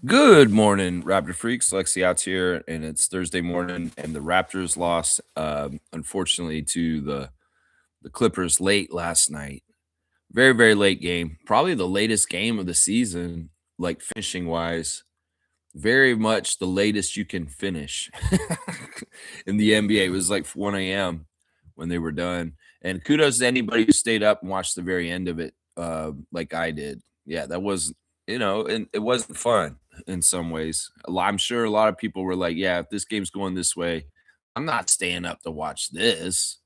Good morning, Raptor freaks. Lexi out here, and it's Thursday morning, and the Raptors lost, unfortunately, to the Clippers late last night. Very, very late game. Probably the latest game of the season, like finishing wise. Very much the latest you can finish in the NBA. It was like 1 a.m. when they were done. And kudos to anybody who stayed up and watched the very end of it, like I did. Yeah, that was, and it wasn't fun in some ways. I'm sure a lot of people were like, yeah, if this game's going this way, I'm not staying up to watch this.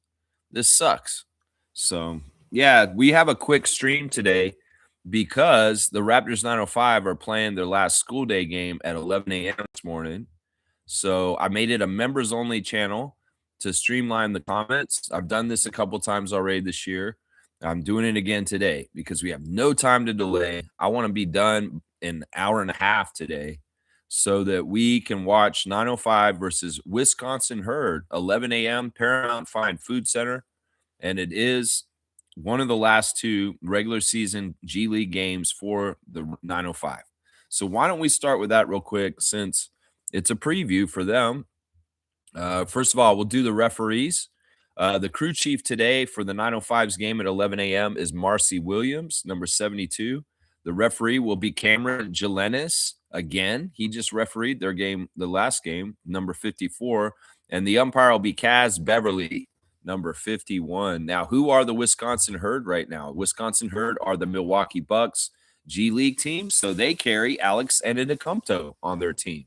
This sucks. So, yeah, we have a quick stream today because the Raptors 905 are playing their last school day game at 11 a.m. this morning. So I made it a members only channel to streamline the comments. I've done this a couple times already this year. I'm doing it again today because we have no time to delay. I want to be done in an hour and a half today so that we can watch 905 versus Wisconsin Herd, 11 a.m. Paramount Fine Food Center. And it is one of the last two regular season G League games for the 905. So why don't we start with that real quick since it's a preview for them. First of all, we'll do the referees. The crew chief today for the 905's game at 11 a.m. is Marcy Williams, number 72. The referee will be Cameron Jelenis. Again, he just refereed their game, the last game, number 54. And the umpire will be Kaz Beverly, number 51. Now, who are the Wisconsin Herd right now? Wisconsin Herd are the Milwaukee Bucks G League team, so they carry Alex Antetokounmpo on their team.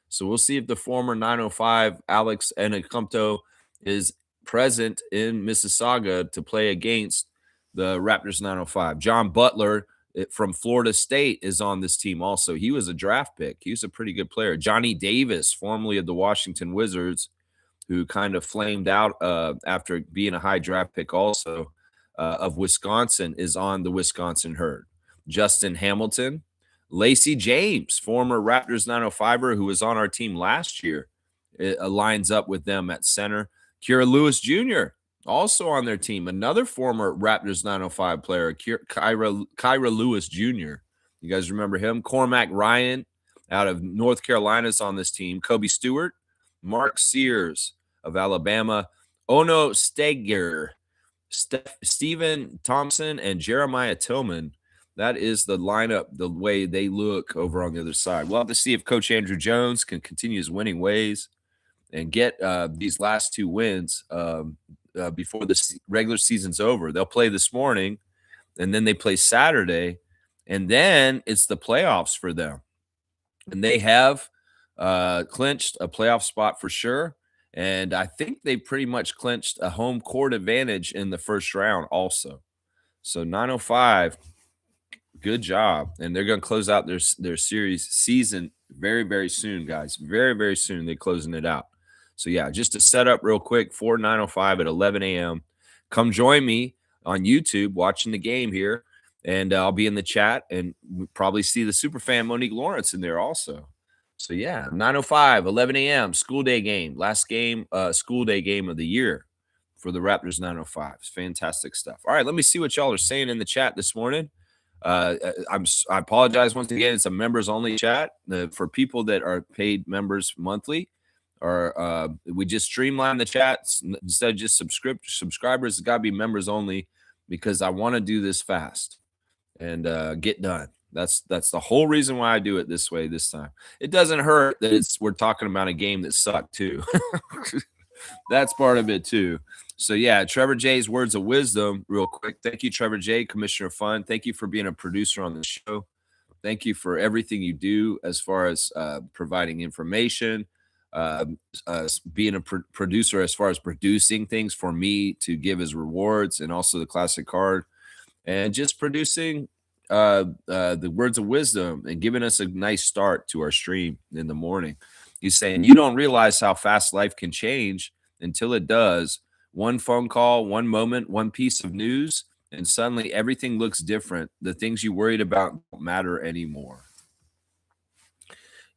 So we'll see if the former 905 Alex Antetokounmpo is present in Mississauga to play against the Raptors 905. John Butler from Florida State is on this team also. He was a draft pick. He was a pretty good player. Johnny Davis, formerly of the Washington Wizards, who kind of flamed out after being a high draft pick also of Wisconsin, is on the Wisconsin Herd. Justin Hamilton, Lacey James, former Raptors 905er who was on our team last year, lines up with them at center. Kira Lewis Jr., also on their team, another former Raptors 905 player, Kyra Lewis Jr. You guys remember him? Cormac Ryan out of North Carolina is on this team. Kobe Stewart, Mark Sears of Alabama, Ono Steger, Stephen Thompson, and Jeremiah Tillman. That is the lineup, the way they look over on the other side. We'll have to see if Coach Andrew Jones can continue his winning ways and get these last two wins before the regular season's over. They'll play this morning, and then they play Saturday, and then it's the playoffs for them. And they have clinched a playoff spot for sure. And I think they pretty much clinched a home court advantage in the first round also. So 905, good job. And they're going to close out their series season very, very soon, guys. Very, very soon. They're closing it out. So, yeah, just to set up real quick for 905 at 11 a.m., come join me on YouTube watching the game here. And I'll be in the chat, and we'll probably see the superfan Monique Lawrence in there also. So, yeah, 905, 11 a.m., school day game. Last game, school day game of the year for the Raptors 905. It's fantastic stuff. All right, let me see what y'all are saying in the chat this morning. I apologize once again. It's a members only chat for people that are paid members monthly. Or we just streamline the chats instead of just subscribers. It's got to be members only because I want to do this fast and get done. That's the whole reason why I do it this way this time. It doesn't hurt that we're talking about a game that sucked too. That's part of it too. So, yeah, Trevor J's words of wisdom real quick. Thank you, Trevor J, Commissioner of Fun. Thank you for being a producer on the show. Thank you for everything you do as far as providing information, being a producer as far as producing things for me to give as rewards, and also the classic card, and just producing the words of wisdom and giving us a nice start to our stream in the morning. He's saying you don't realize how fast life can change until it does. One phone call, one moment, one piece of news, and suddenly everything looks different. The things you worried about don't matter anymore.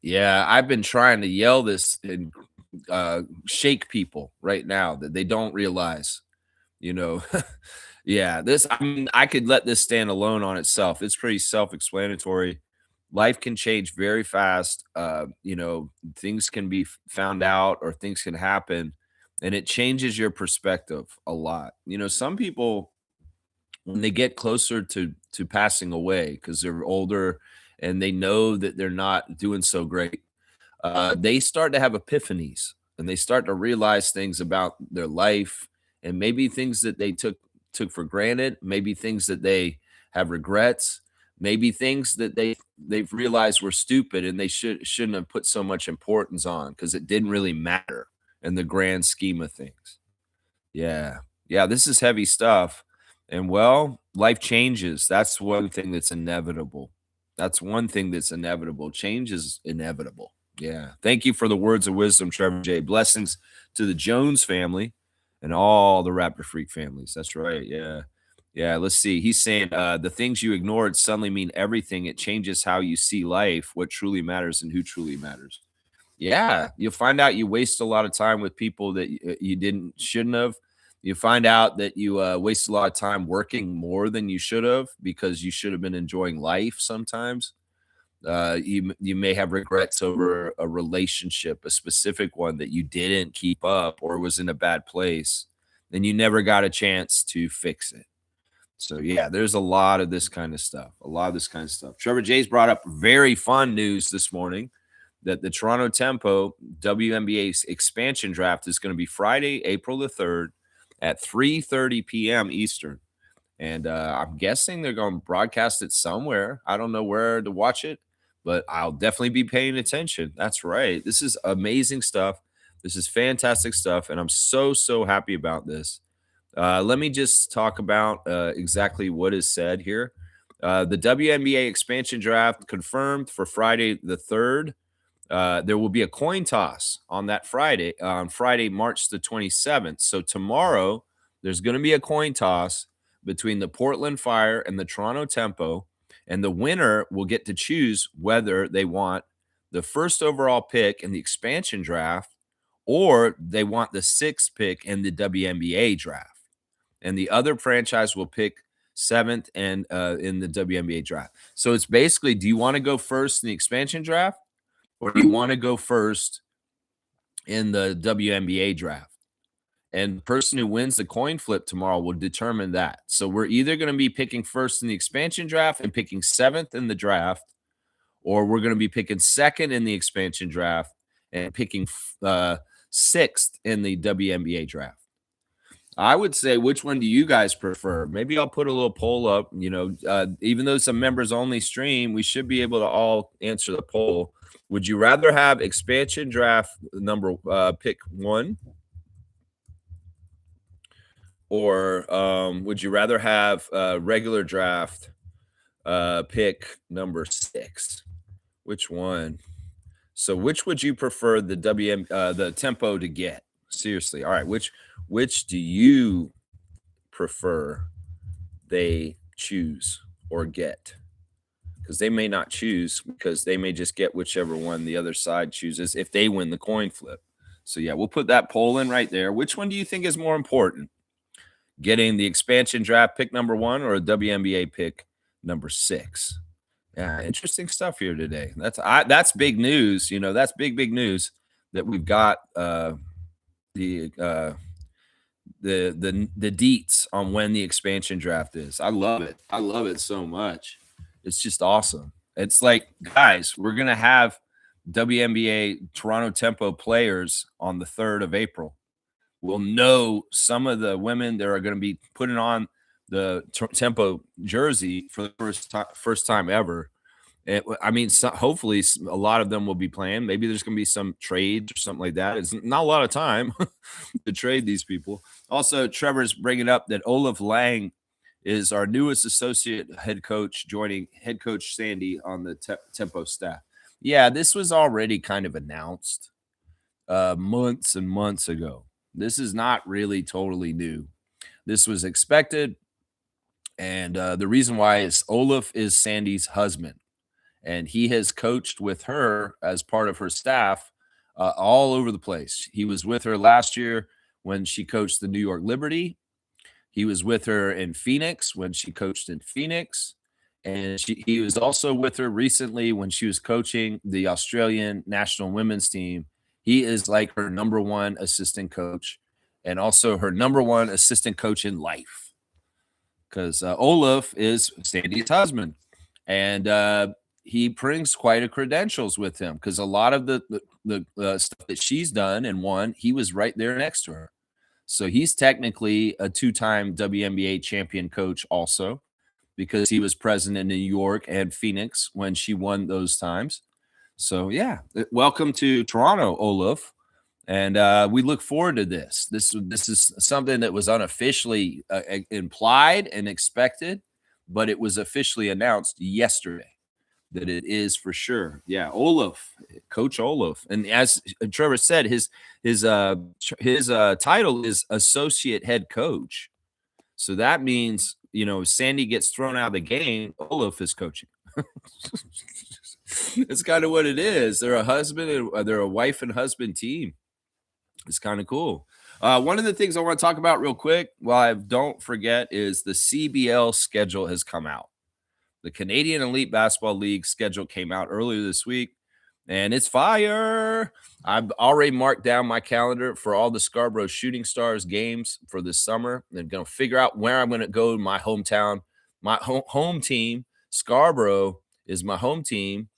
Yeah, I've been trying to yell this and shake people right now that they don't realize, yeah, I mean, I could let this stand alone on itself. It's pretty self-explanatory. life can change very fast. Things can be found out or things can happen, and it changes your perspective a lot. Some people, when they get closer to passing away because they're older and they know that they're not doing so great, they start to have epiphanies and they start to realize things about their life and maybe things that they took for granted, maybe things that they have regrets, maybe things that they've realized were stupid and they shouldn't have put so much importance on because it didn't really matter in the grand scheme of things. Yeah. Yeah, this is heavy stuff. And well, life changes. That's one thing that's inevitable. That's one thing that's inevitable. Change is inevitable. Yeah. Thank you for the words of wisdom, Trevor J. Blessings to the Jones family and all the Raptor Freak families. That's right. Yeah. Yeah. Let's see. He's saying the things you ignored suddenly mean everything. It changes how you see life, what truly matters, and who truly matters. Yeah, you'll find out you waste a lot of time with people that you shouldn't have. You find out that you waste a lot of time working more than you should have because you should have been enjoying life sometimes. You may have regrets over a relationship, a specific one that you didn't keep up or was in a bad place, and you never got a chance to fix it. So yeah, there's a lot of this kind of stuff. A lot of this kind of stuff. Trevor Jay's brought up very fun news this morning that the Toronto Tempo WNBA expansion draft is going to be Friday, April the 3rd at 3:30 p.m. Eastern. And I'm guessing they're going to broadcast it somewhere. I don't know where to watch it, but I'll definitely be paying attention. That's right. This is amazing stuff. This is fantastic stuff. And I'm so, so happy about this. Let me just talk about exactly what is said here. The WNBA expansion draft confirmed for Friday the 3rd. There will be a coin toss on that Friday, on Friday, March the 27th. So tomorrow, there's going to be a coin toss between the Portland Fire and the Toronto Tempo, and the winner will get to choose whether they want the first overall pick in the expansion draft or they want the sixth pick in the WNBA draft. And the other franchise will pick seventh and in the WNBA draft. So it's basically, do you want to go first in the expansion draft? Or do you want to go first in the WNBA draft? And the person who wins the coin flip tomorrow will determine that. So we're either going to be picking first in the expansion draft and picking seventh in the draft, or we're going to be picking second in the expansion draft and picking sixth in the WNBA draft. I would say, which one do you guys prefer? Maybe I'll put a little poll up. Even though it's a members only stream, we should be able to all answer the poll. Would you rather have expansion draft number pick 1, or would you rather have regular draft pick number 6? Which one? So, which would you prefer the Tempo to get? Seriously, all right. Which do you prefer they choose or get? Because they may not choose, because they may just get whichever one the other side chooses if they win the coin flip. So yeah, we'll put that poll in right there. Which one do you think is more important? Getting the expansion draft pick number 1 or a WNBA pick number 6? Yeah, interesting stuff here today. That's big news. That's big news that we've got the deets on when the expansion draft is. I love it. I love it so much. It's just awesome. It's like, guys, we're going to have WNBA Toronto Tempo players on the 3rd of April. We'll know some of the women that are going to be putting on the Tempo jersey for the first time ever. Hopefully a lot of them will be playing. Maybe there's going to be some trades or something like that. It's not a lot of time to trade these people. Also, Trevor's bringing up that Olaf Lang is our newest associate head coach, joining head coach Sandy on the Tempo staff. Yeah, this was already kind of announced months and months ago. This is not really totally new. This was expected. And the reason why is Olaf is Sandy's husband. And he has coached with her as part of her staff all over the place. He was with her last year when she coached the New York Liberty. He was with her in Phoenix when she coached in Phoenix. and he was also with her recently when she was coaching the Australian national women's team. He is like her number one assistant coach and also her number one assistant coach in life because Olaf is Sandy's husband. And he brings quite a credentials with him because a lot of the stuff that she's done and won, he was right there next to her. So he's technically a two-time WNBA champion coach also because he was present in New York and Phoenix when she won those times. So yeah, welcome to Toronto, Olaf. And we look forward to this. This is something that was unofficially implied and expected, but it was officially announced yesterday that it is for sure. Yeah, Olaf, Coach Olaf, and as Trevor said, his title is associate head coach. So that means Sandy gets thrown out of the game. Olaf is coaching. It's kind of what it is. They're a husband and they're a wife and husband team. It's kind of cool. One of the things I want to talk about real quick, while I don't forget, is the CBL schedule has come out. The Canadian Elite Basketball League schedule came out earlier this week, and it's fire. I've already marked down my calendar for all the Scarborough Shooting Stars games for this summer. I'm going to figure out where I'm going to go to my hometown. My home team, Scarborough, is my home team.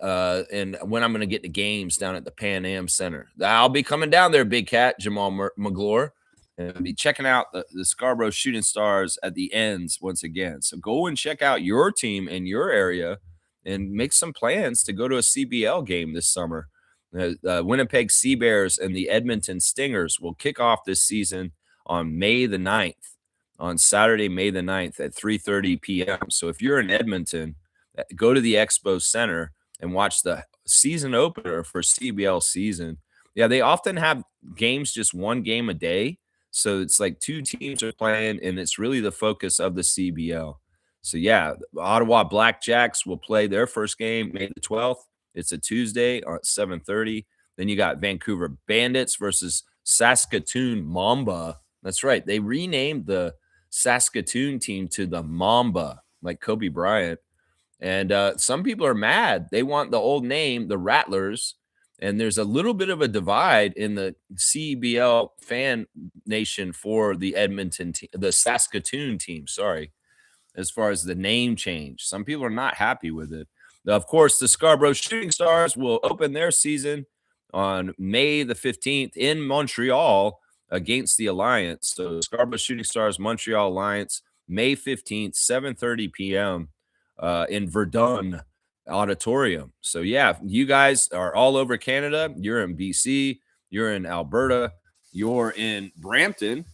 And when I'm going to get the games down at the Pan Am Center. I'll be coming down there, Big Cat, Jamal McGlure, and I'll be checking out the Scarborough Shooting Stars at the ends once again. So go and check out your team in your area and make some plans to go to a CBL game this summer. Winnipeg Sea Bears and the Edmonton Stingers will kick off this season on May the 9th, on Saturday, May the 9th at 3:30 p.m. So if you're in Edmonton, go to the Expo Center and watch the season opener for CBL season. Yeah, they often have games just one game a day. So it's like two teams are playing, and it's really the focus of the CBL. So yeah, the Ottawa Blackjacks will play their first game May the 12th. It's a Tuesday at 7:30. Then you got Vancouver Bandits versus Saskatoon Mamba. That's right. They renamed the Saskatoon team to the Mamba, like Kobe Bryant. And some people are mad. They want the old name, the Rattlers. And there's a little bit of a divide in the CBL fan nation for the Edmonton team, the Saskatoon team, sorry, as far as the name change. Some people are not happy with it. Now, of course, the Scarborough Shooting Stars will open their season on May the 15th in Montreal against the Alliance. So Scarborough Shooting Stars, Montreal Alliance, May 15th, 7:30 p.m. In Verdun Auditorium. So yeah, you guys are all over Canada. You're in BC, you're in Alberta, you're in Brampton,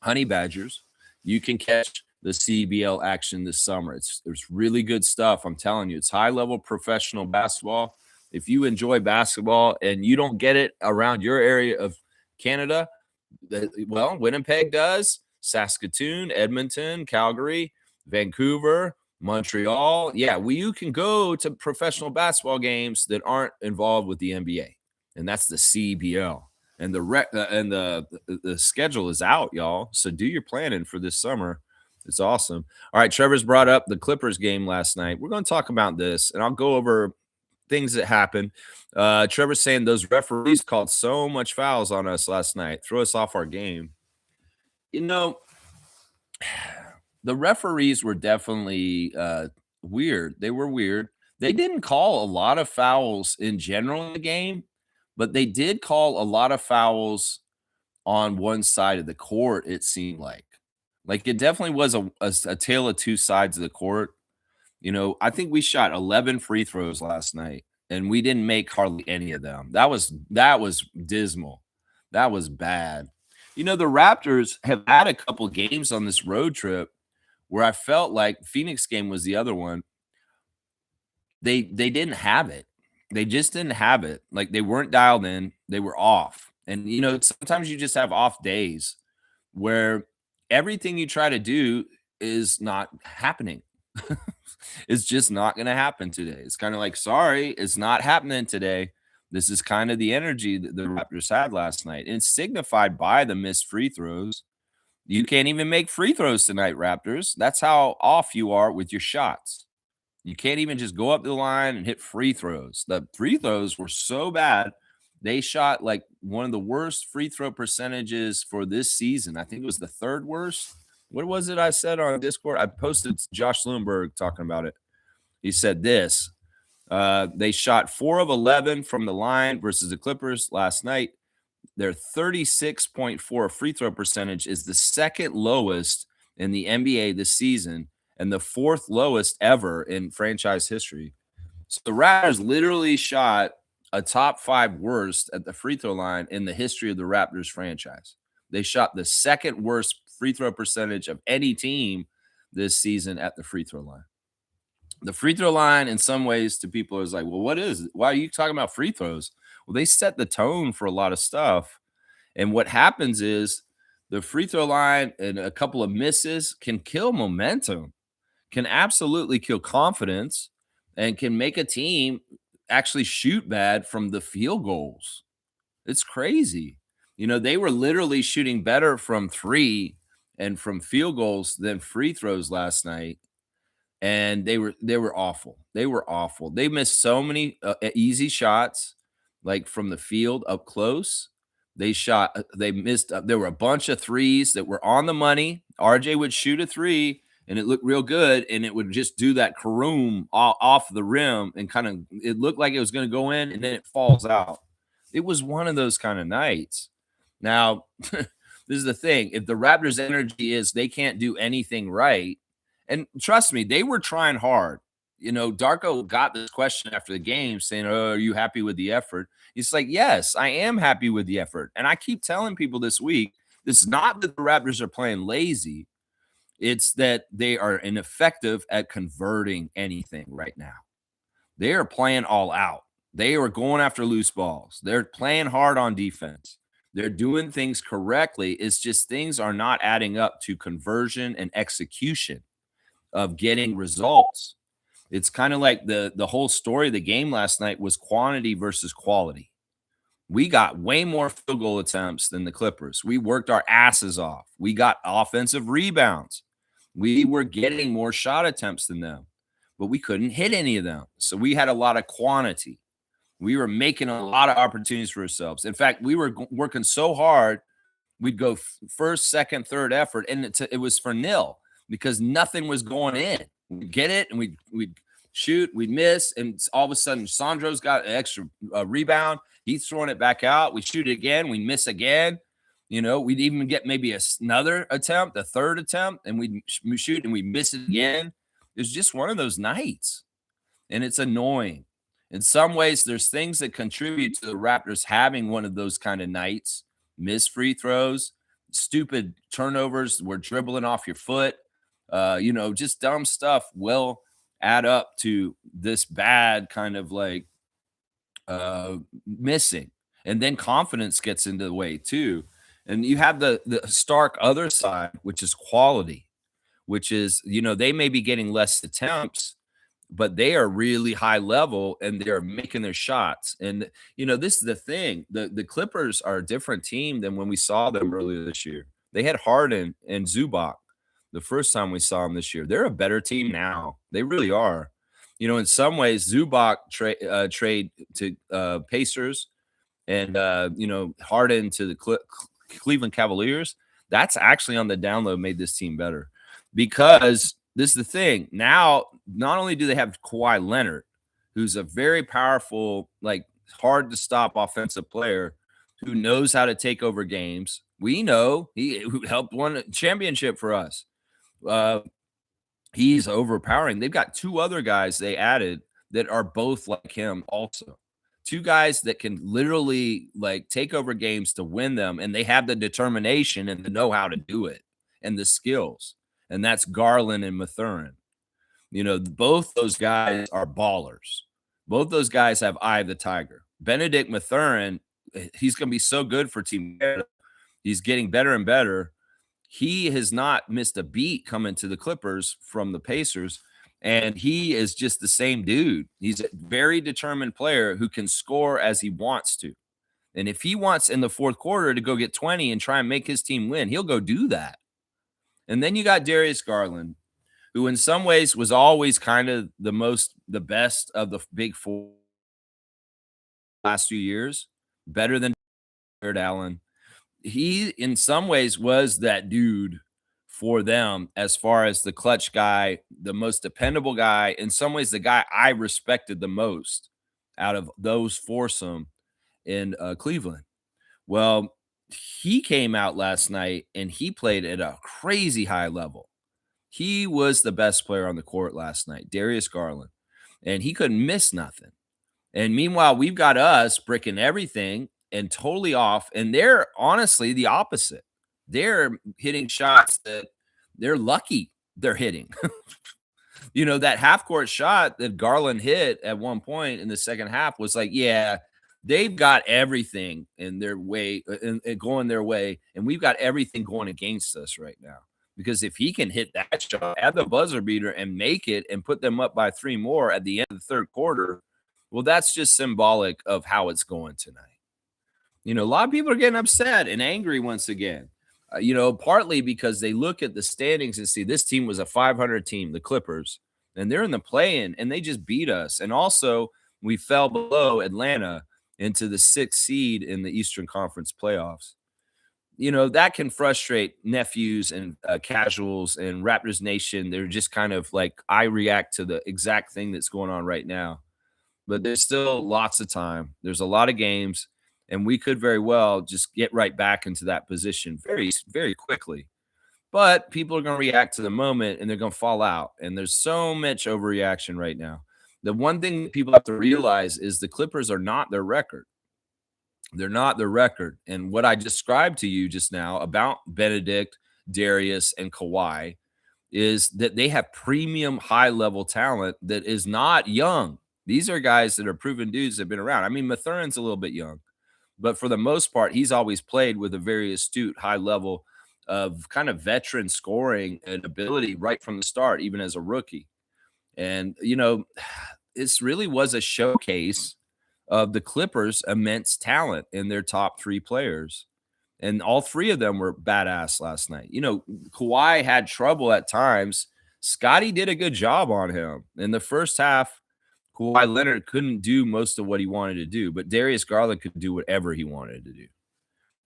Honey Badgers. You can catch the CBL action this summer. It's really good stuff. I'm telling you, it's high level professional basketball. If you enjoy basketball and you don't get it around your area of Canada, well, Winnipeg does, Saskatoon, Edmonton, Calgary, Vancouver, Montreal. Yeah, you can go to professional basketball games that aren't involved with the NBA, and that's the CBL. And the schedule is out, y'all. So do your planning for this summer. It's awesome. All right, Trevor's brought up the Clippers game last night. We're going to talk about this, and I'll go over things that happened. Trevor's saying those referees called so much fouls on us last night, threw us off our game. The referees were definitely weird. They were weird. They didn't call a lot of fouls in general in the game, but they did call a lot of fouls on one side of the court, it seemed like. Like, it definitely was a tale of two sides of the court. I think we shot 11 free throws last night, and we didn't make hardly any of them. That was dismal. That was bad. The Raptors have had a couple games on this road trip where I felt like Phoenix game was the other one. They didn't have it. They just didn't have it. Like, they weren't dialed in. They were off. And, sometimes you just have off days where everything you try to do is not happening. It's just not going to happen today. It's kind of like, sorry, it's not happening today. This is kind of the energy that the Raptors had last night. And it's signified by the missed free throws. You can't even make free throws tonight, Raptors. That's how off you are with your shots. You can't even just go up the line and hit free throws. The free throws were so bad. They shot like one of the worst free throw percentages for this season. I think it was the third worst. What was it I said on Discord? I posted Josh Lundberg talking about it. He said this. They shot 4 of 11 from the line versus the Clippers last night. Their 36.4 free throw percentage is the second lowest in the NBA this season and the fourth lowest ever in franchise history. So the Raptors literally shot a top 5 worst at the free throw line in the history of the Raptors franchise. They shot the second worst free throw percentage of any team this season at the free throw line. The free throw line, in some ways, to people is like, well, what is it? Why are you talking about free throws? Well, they set the tone for a lot of stuff. And what happens is the free throw line and a couple of misses can kill momentum, can absolutely kill confidence, and can make a team actually shoot bad from the field goals. It's crazy. They were literally shooting better from 3 and from field goals than free throws last night. And they were awful. They were awful. They missed so many easy shots, like from the field up close. They missed. There were a bunch of threes that were on the money. RJ would shoot a 3, and it looked real good, and it would just do that caroom off the rim, and kind of it looked like it was going to go in, and then it falls out. It was one of those kind of nights. Now, this is the thing: if the Raptors' energy is they can't do anything right. And trust me, they were trying hard. Darko got this question after the game saying, "Oh, are you happy with the effort?" He's like, "Yes, I am happy with the effort." And I keep telling people this week, it's not that the Raptors are playing lazy. It's that they are ineffective at converting anything right now. They are playing all out. They are going after loose balls. They're playing hard on defense. They're doing things correctly. It's just things are not adding up to conversion and execution of getting results. It's kind of like the whole story of the game last night was quantity versus quality. We got way more field goal attempts than the Clippers. We worked our asses off. We got offensive rebounds. We were getting more shot attempts than them, but we couldn't hit any of them. So we had a lot of quantity. We were making a lot of opportunities for ourselves. In fact, we were working so hard, we'd go first, second, third effort, and it was for nil because nothing was going in. We'd get it, and we'd shoot, we'd miss, and all of a sudden, Sandro's got an extra rebound. He's throwing it back out. We shoot it again. We miss again. We'd even get maybe another attempt, a third attempt, and we'd shoot, and we miss it again. It was just one of those nights, and it's annoying. In some ways, there's things that contribute to the Raptors having one of those kind of nights. Missed free throws, stupid turnovers, we're dribbling off your foot. Just dumb stuff will add up to this bad kind of like missing. And then confidence gets into the way too. And you have the stark other side, which is quality, which is, they may be getting less attempts, but they are really high level and they're making their shots. And, this is the thing. The Clippers are a different team than when we saw them earlier this year. They had Harden and Zubac the first time we saw them this year. They're a better team now. They really are. In some ways, Zubac trade to Pacers and, Harden to the Cleveland Cavaliers. That's actually on the download made this team better because this is the thing. Now, not only do they have Kawhi Leonard, who's a very powerful, like hard to stop offensive player who knows how to take over games. We know he helped win a championship for us. He's overpowering. They've got 2 other guys they added that are both like him also. 2 guys that can literally like take over games to win them, and they have the determination and the know-how to do it and the skills. And that's Garland and Mathurin. Both those guys are ballers. Both those guys have eye of the tiger. Benedict Mathurin, he's going to be so good for Team Canada. He's getting better and better. He has not missed a beat coming to the Clippers from the Pacers, and he is just the same dude. He's a very determined player who can score as he wants to. And if he wants in the fourth quarter to go get 20 and try and make his team win, he'll go do that. And then you got Darius Garland, who in some ways was always kind of the best of the big four last few years, better than Jared Allen. He, in some ways, was that dude for them as far as the clutch guy, the most dependable guy, in some ways, the guy I respected the most out of those foursome in Cleveland. Well, he came out last night and he played at a crazy high level. He was the best player on the court last night, Darius Garland, and he couldn't miss nothing. And meanwhile, we've got us bricking everything and totally off, and they're honestly the opposite. They're hitting shots that they're lucky they're hitting. That half court shot that Garland hit at one point in the second half was like, yeah, they've got everything in their way and going their way, and we've got everything going against us right now. Because if he can hit that shot, add the buzzer beater, and make it and put them up by 3 more at the end of the third quarter, well, that's just symbolic of how it's going tonight. A lot of people are getting upset and angry once again. Partly because they look at the standings and see this team was a 500 team, the Clippers, and they're in the play-in, and they just beat us. And also, we fell below Atlanta into the 6th seed in the Eastern Conference playoffs. That can frustrate nephews and casuals and Raptors Nation. They're just kind of like, I react to the exact thing that's going on right now. But there's still lots of time. There's a lot of games, and we could very well just get right back into that position very, very quickly. But people are going to react to the moment, and they're going to fall out. And there's so much overreaction right now. The one thing that people have to realize is the Clippers are not their record. They're not their record. And what I described to you just now about Benedict, Darius, and Kawhi is that they have premium high-level talent that is not young. These are guys that are proven dudes that have been around. I mean, Mathurin's a little bit young, but for the most part, he's always played with a very astute high level of kind of veteran scoring and ability right from the start, even as a rookie. And, this really was a showcase of the Clippers' immense talent in their top 3 players. And all 3 of them were badass last night. Kawhi had trouble at times. Scotty did a good job on him. In the first half, Kawhi Leonard couldn't do most of what he wanted to do, but Darius Garland could do whatever he wanted to do.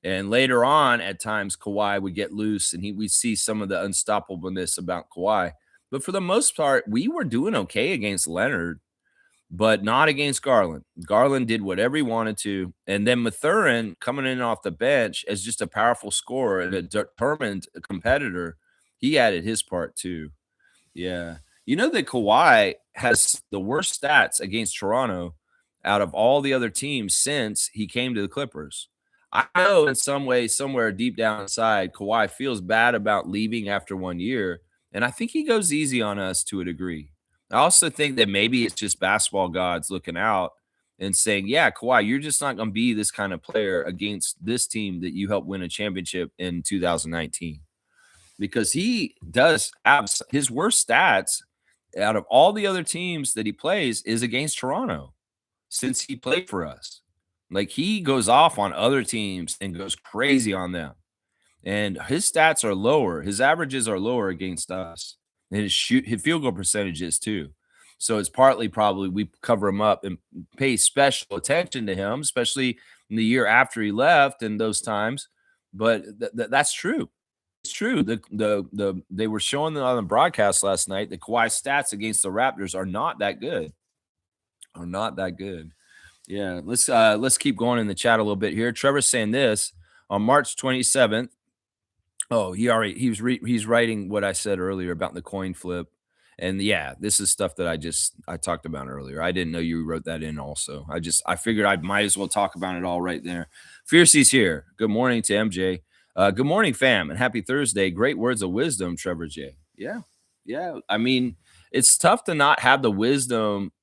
And later on, at times, Kawhi would get loose, and we'd see some of the unstoppableness about Kawhi. But for the most part, we were doing okay against Leonard, but not against Garland. Garland did whatever he wanted to. And then Mathurin coming in off the bench as just a powerful scorer and a determined competitor, he added his part too. Yeah. That Kawhi has the worst stats against Toronto out of all the other teams since he came to the Clippers. I know in some way, somewhere deep down inside, Kawhi feels bad about leaving after 1 year. And I think he goes easy on us to a degree. I also think that maybe it's just basketball gods looking out and saying, yeah, Kawhi, you're just not going to be this kind of player against this team that you helped win a championship in 2019. Because he does have his worst stats out of all the other teams that he plays is against Toronto since he played for us. Like, he goes off on other teams and goes crazy on them. And his stats are lower. His averages are lower against us. And his field goal percentages too. So it's partly probably we cover him up and pay special attention to him, especially in the year after he left and those times. But that's true. It's true. They were showing on the broadcast last night the Kawhi stats against the Raptors are not that good. Are not that good. Yeah, let's keep going in the chat a little bit here. Trevor's saying this on March 27th. Oh, he's writing what I said earlier about the coin flip. And yeah, this is stuff that I talked about earlier. I didn't know you wrote that in also. I figured I might as well talk about it all right there. Fiercey's here. Good morning to MJ. Good morning, fam, and happy Thursday. Great words of wisdom, Trevor J. Yeah. Yeah. I mean, it's tough to not have the wisdom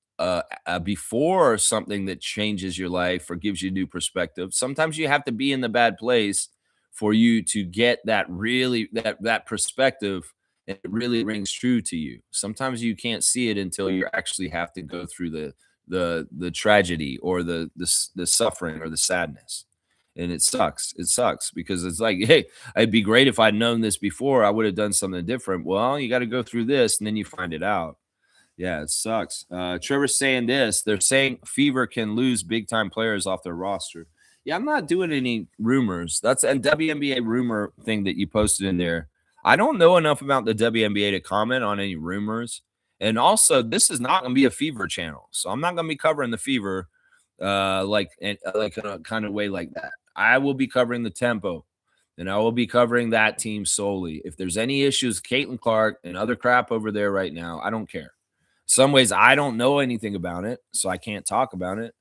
before something that changes your life or gives you new perspective. Sometimes you have to be in the bad place for you to get that that perspective, and it really rings true to you. Sometimes you can't see it until you actually have to go through the tragedy or the suffering or the sadness. And it sucks. It sucks because it's like, hey, it'd be great if I'd known this before. I would have done something different. Well, you got to go through this and then you find it out. Yeah, it sucks. Trevor's saying this. They're saying Fever can lose big time players off their roster. Yeah, I'm not doing any rumors. That's a WNBA rumor thing that you posted in there. I don't know enough about the WNBA to comment on any rumors. And also, this is not going to be a Fever channel, so I'm not going to be covering the Fever like in a kind of way like that. I will be covering the Tempo, and I will be covering that team solely. If there's any issues, Caitlin Clark and other crap over there right now, I don't care. Some ways I don't know anything about it, so I can't talk about it.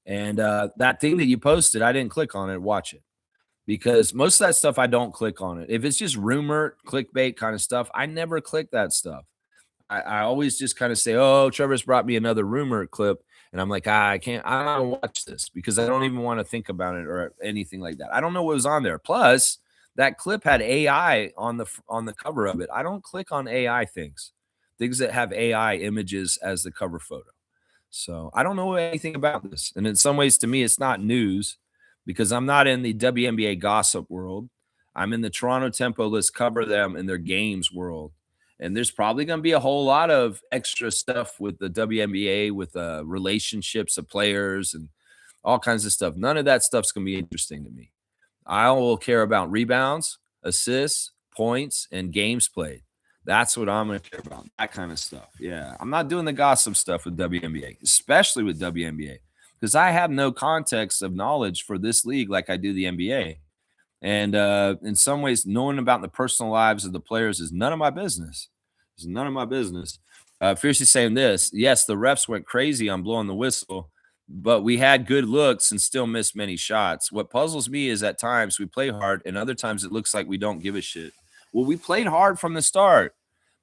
And that thing that you posted, I didn't click on it, watch it because most of that stuff I don't click on it. If it's just rumor, clickbait kind of stuff, I never click that stuff. I always just kind of say, "Oh, Trevor's brought me another rumor clip," and I'm like, I can't. I don't watch this because I don't even want to think about it or anything like that. I don't know what was on there. Plus, that clip had AI on the cover of it. I don't click on AI things that have AI images as the cover photo. So I don't know anything about this, and in some ways, to me, it's not news because I'm not in the WNBA gossip world. I'm in the Toronto Tempo. Let's cover them in their games world. And there's probably going to be a whole lot of extra stuff with the WNBA, with relationships of players and all kinds of stuff. None of that stuff's going to be interesting to me. I will care about rebounds, assists, points, and games played. That's what I'm going to care about. That kind of stuff. Yeah. I'm not doing the gossip stuff with WNBA, especially with WNBA, because I have no context of knowledge for this league like I do the NBA. And in some ways, knowing about the personal lives of the players is none of my business. It's none of my business. Fiercely saying this, yes, the refs went crazy on blowing the whistle, but we had good looks and still missed many shots. What puzzles me is at times we play hard, and other times it looks like we don't give a shit. Well, we played hard from the start,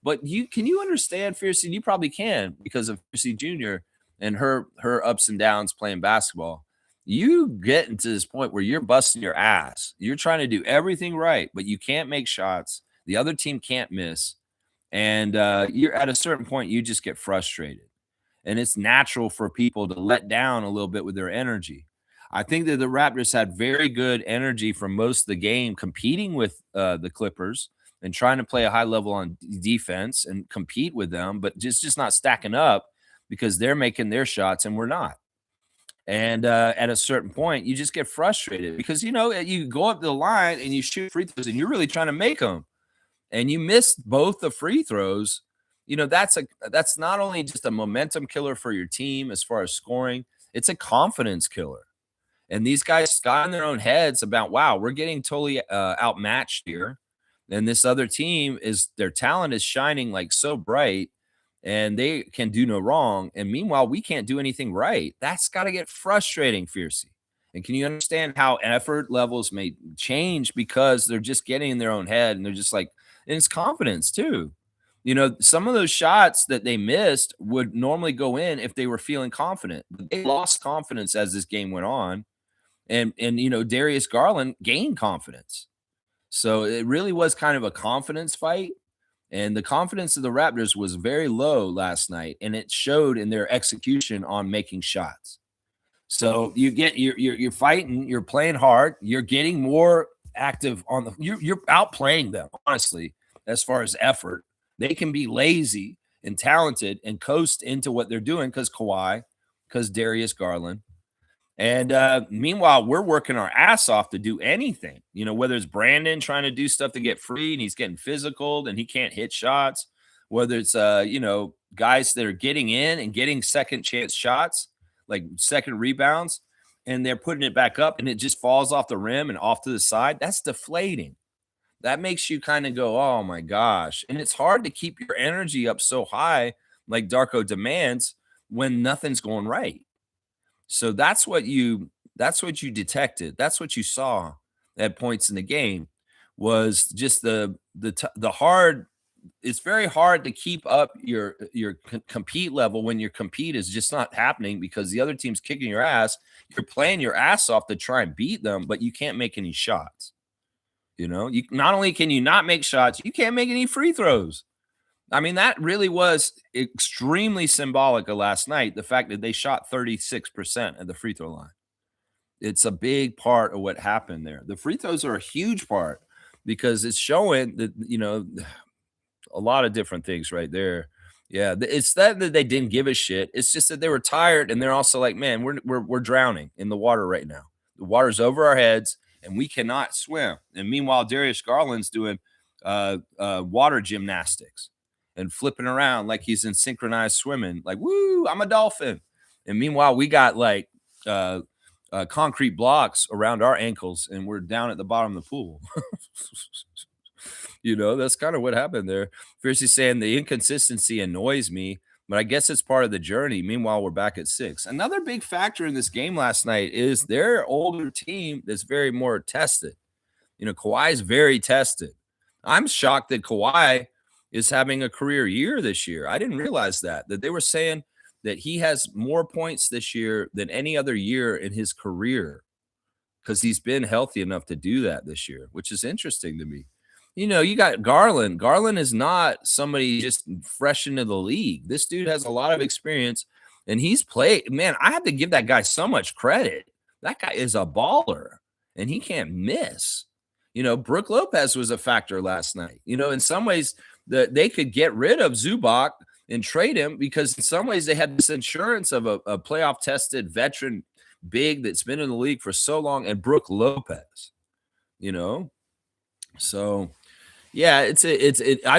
but can you understand Fiercely? You probably can because of Fiercely Jr. and her ups and downs playing basketball. You get into this point where you're busting your ass. You're trying to do everything right, but you can't make shots. The other team can't miss. And you're at a certain point, you just get frustrated. And it's natural for people to let down a little bit with their energy. I think that the Raptors had very good energy for most of the game, competing with the Clippers and trying to play a high level on defense and compete with them, but just not stacking up because they're making their shots and we're not. And at a certain point, you just get frustrated because you go up the line and you shoot free throws and you're really trying to make them, and you miss both the free throws. That's not only just a momentum killer for your team as far as scoring, it's a confidence killer. And these guys got in their own heads about, wow, we're getting totally outmatched here, and this other team their talent is shining like so bright and they can do no wrong. And meanwhile, we can't do anything right. That's got to get frustrating, Fiercey. And can you understand how effort levels may change because they're just getting in their own head and they're just like, and it's confidence too. Some of those shots that they missed would normally go in if they were feeling confident, but they lost confidence as this game went on. And Darius Garland gained confidence. So it really was kind of a confidence fight. And the confidence of the Raptors was very low last night, and it showed in their execution on making shots. So you're fighting, you're playing hard, you're getting more active you're outplaying them, honestly, as far as effort. They can be lazy and talented and coast into what they're doing because Kawhi, because Darius Garland. And meanwhile, we're working our ass off to do anything, whether it's Brandon trying to do stuff to get free and he's getting physical and he can't hit shots, whether it's, guys that are getting in and getting second chance shots, like second rebounds, and they're putting it back up and it just falls off the rim and off to the side. That's deflating. That makes you kind of go, oh my gosh. And it's hard to keep your energy up so high, like Darko demands, when nothing's going right. So that's what you detected. That's what you saw at points in the game was just the hard. It's very hard to keep up your compete level when your compete is just not happening because the other team's kicking your ass. You're playing your ass off to try and beat them, but you can't make any shots. You not only can you not make shots, you can't make any free throws. I mean, that really was extremely symbolic of last night, the fact that they shot 36% at the free throw line. It's a big part of what happened there. The free throws are a huge part because it's showing that, a lot of different things right there. Yeah, it's that they didn't give a shit. It's just that they were tired, and they're also like, man, we're drowning in the water right now. The water's over our heads, and we cannot swim. And meanwhile, Darius Garland's doing water gymnastics and flipping around like he's in synchronized swimming, like, woo, I'm a dolphin. And meanwhile, we got like concrete blocks around our ankles, and we're down at the bottom of the pool. That's kind of what happened there. Fiercely saying the inconsistency annoys me, but I guess it's part of the journey. Meanwhile, we're back at 6. Another big factor in this game last night is their older team that's very more tested. Kawhi's very tested. I'm shocked that Kawhi is having a career year this year. I didn't realize that they were saying that he has more points this year than any other year in his career because he's been healthy enough to do that this year, which is interesting to me. You got Garland. Garland is not somebody just fresh into the league. This dude has a lot of experience, and he's played. Man, I have to give that guy so much credit. That guy is a baller, and he can't miss. Brook Lopez was a factor last night. In some ways, they could get rid of Zubac and trade him because in some ways they had this insurance of a playoff-tested veteran big that's been in the league for so long, and Brook Lopez. So. Yeah, I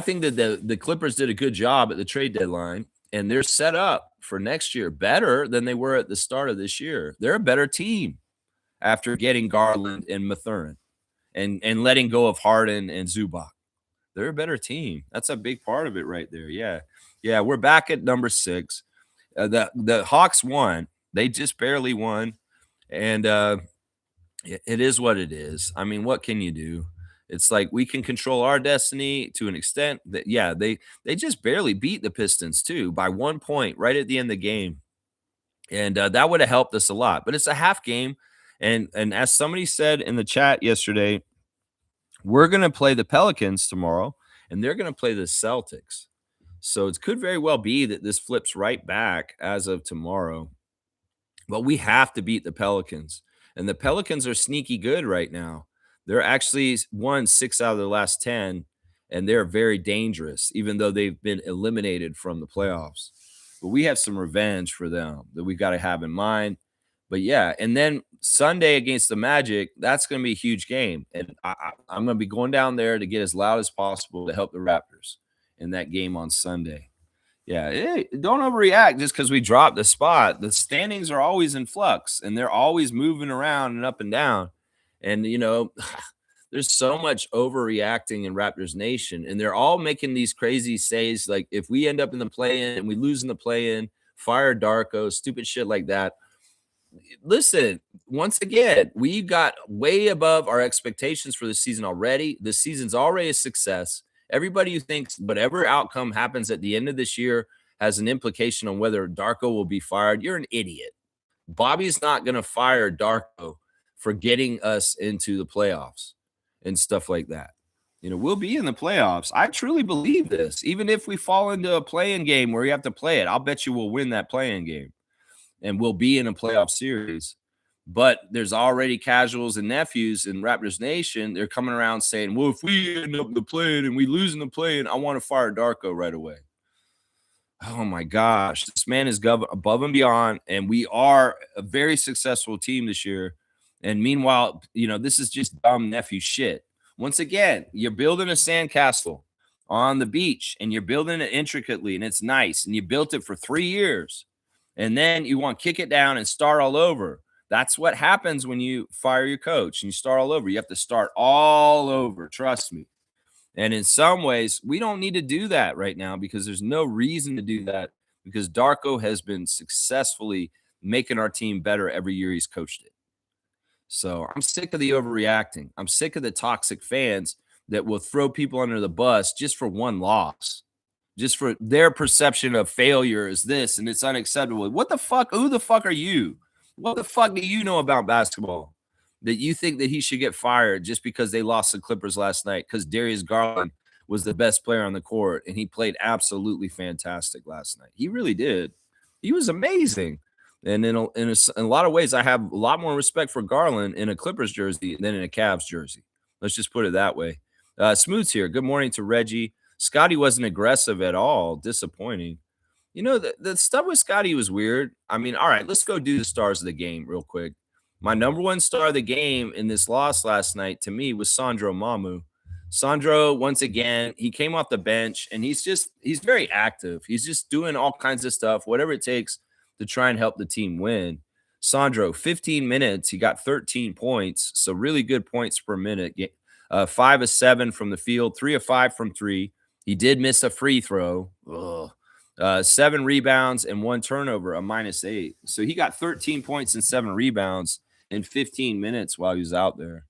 think that the Clippers did a good job at the trade deadline, and they're set up for next year better than they were at the start of this year. They're a better team after getting Garland and Mathurin and letting go of Harden and Zubac. They're a better team. That's a big part of it right there. Yeah. Yeah, we're back at number 6. The Hawks won. They just barely won, and it is what it is. I mean, what can you do? It's like we can control our destiny to an extent that, yeah, they just barely beat the Pistons too by 1 point right at the end of the game. And that would have helped us a lot, but it's a half game. And as somebody said in the chat yesterday, we're going to play the Pelicans tomorrow and they're going to play the Celtics. So it could very well be that this flips right back as of tomorrow, but we have to beat the Pelicans, and the Pelicans are sneaky good right now. They're actually won 6 out of their last 10, and they're very dangerous, even though they've been eliminated from the playoffs. But we have some revenge for them that we've got to have in mind. But yeah, and then Sunday against the Magic, that's going to be a huge game. And I'm going to be going down there to get as loud as possible to help the Raptors in that game on Sunday. Yeah, don't overreact just because we dropped the spot. The standings are always in flux, and they're always moving around and up and down. And, there's so much overreacting in Raptors Nation, and they're all making these crazy says like, if we end up in the play-in and we lose in the play-in, fire Darko, stupid shit like that. Listen, once again, we got way above our expectations for the season already. The season's already a success. Everybody who thinks whatever outcome happens at the end of this year has an implication on whether Darko will be fired, you're an idiot. Bobby's not going to fire Darko for getting us into the playoffs and stuff like that. We'll be in the playoffs. I truly believe this. Even if we fall into a play-in game where you have to play it, I'll bet you we'll win that play-in game and we'll be in a playoff series. But there's already casuals and nephews in Raptors Nation. They're coming around saying, well, if we end up in the play-in and we lose in the play-in, I want to fire Darko right away. Oh my gosh, this man is above and beyond, and we are a very successful team this year. And meanwhile, this is just dumb nephew shit. Once again, you're building a sandcastle on the beach, and you're building it intricately, and it's nice, and you built it for 3 years, and then you want to kick it down and start all over. That's what happens when you fire your coach and you start all over. You have to start all over, trust me. And in some ways, we don't need to do that right now because there's no reason to do that because Darko has been successfully making our team better every year he's coached it. So I'm sick of the overreacting. I'm sick of the toxic fans that will throw people under the bus just for one loss, just for their perception of failure is this and it's unacceptable. What the fuck? Who the fuck are you? What the fuck do you know about basketball that you think that he should get fired just because they lost the Clippers last night because Darius Garland was the best player on the court and he played absolutely fantastic last night. He really did. He was amazing. And in a lot of ways, I have a lot more respect for Garland in a Clippers jersey than in a Cavs jersey. Let's just put it that way. Smooth's here. Good morning to Reggie. Scotty wasn't aggressive at all. Disappointing. The stuff with Scotty was weird. I mean, all right, let's go do the stars of the game real quick. My number one star of the game in this loss last night to me was Sandro Mamu. Sandro, once again, he came off the bench and he's very active. He's just doing all kinds of stuff, whatever it takes to try and help the team win. Sandro, 15 minutes, he got 13 points, so really good points per minute. 5 of 7 from the field, 3 of 5 from 3. He did miss a free throw. Ugh. 7 rebounds and 1 turnover, a -8. So he got 13 points and 7 rebounds in 15 minutes while he was out there.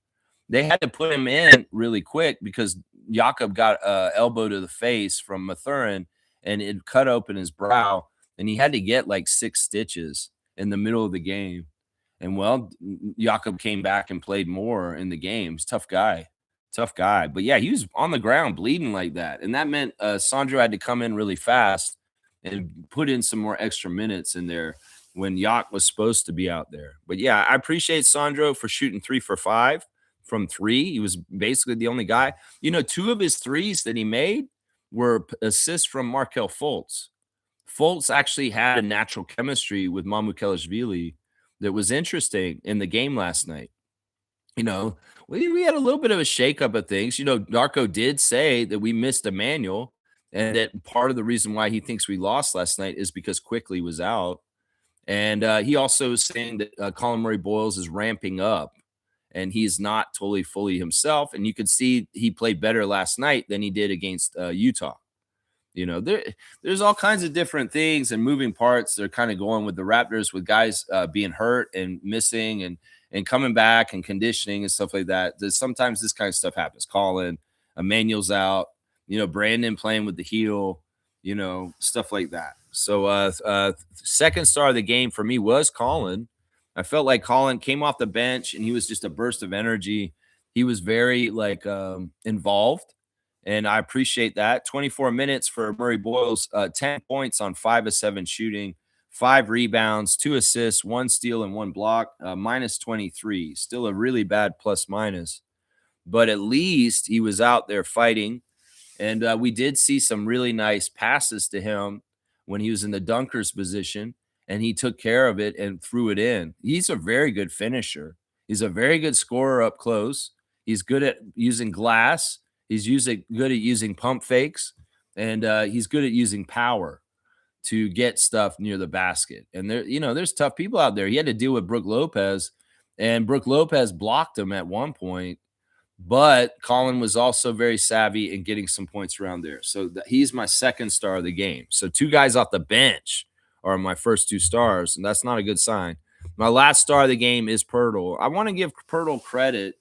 They had to put him in really quick because Jakob got elbow to the face from Mathurin, and it cut open his brow, and he had to get like 6 stitches in the middle of the game. And well, Jakob came back and played more in the games. Tough guy. But yeah, he was on the ground bleeding like that. And that meant Sandro had to come in really fast and put in some more extra minutes in there when Yak was supposed to be out there. But yeah, I appreciate Sandro for shooting 3 for 5 from 3. He was basically the only guy. 2 of his threes that he made were assists from Markel Fultz. Fultz actually had a natural chemistry with Mamukelashvili that was interesting in the game last night. We had a little bit of a shakeup of things. Darko did say that we missed Emmanuel, and that part of the reason why he thinks we lost last night is because Quickly was out. And he also is saying that Colin Murray-Boyles is ramping up, and he's not totally fully himself. And you could see he played better last night than he did against Utah. There's all kinds of different things and moving parts that are kind of going with the Raptors, with guys being hurt and missing and coming back and conditioning and stuff like that. Sometimes this kind of stuff happens. Colin, Emmanuel's out, Brandon playing with the heel, stuff like that. So second star of the game for me was Colin. I felt like Colin came off the bench and he was just a burst of energy. He was very involved, and I appreciate that. 24 minutes for Murray-Boyles, 10 points on 5 of 7 shooting, 5 rebounds, 2 assists, 1 steal, and 1 block, -23. Still a really bad plus minus, but at least he was out there fighting. And we did see some really nice passes to him when he was in the dunker's position, and he took care of it and threw it in. He's a very good finisher. He's a very good scorer up close. He's good at using glass. He's good at using pump fakes, and he's good at using power to get stuff near the basket. And there's tough people out there. He had to deal with Brook Lopez, and Brook Lopez blocked him at one point. But Colin was also very savvy in getting some points around there. So he's my second star of the game. So 2 guys off the bench are my first 2 stars, and that's not a good sign. My last star of the game is Pirtle. I want to give Pirtle credit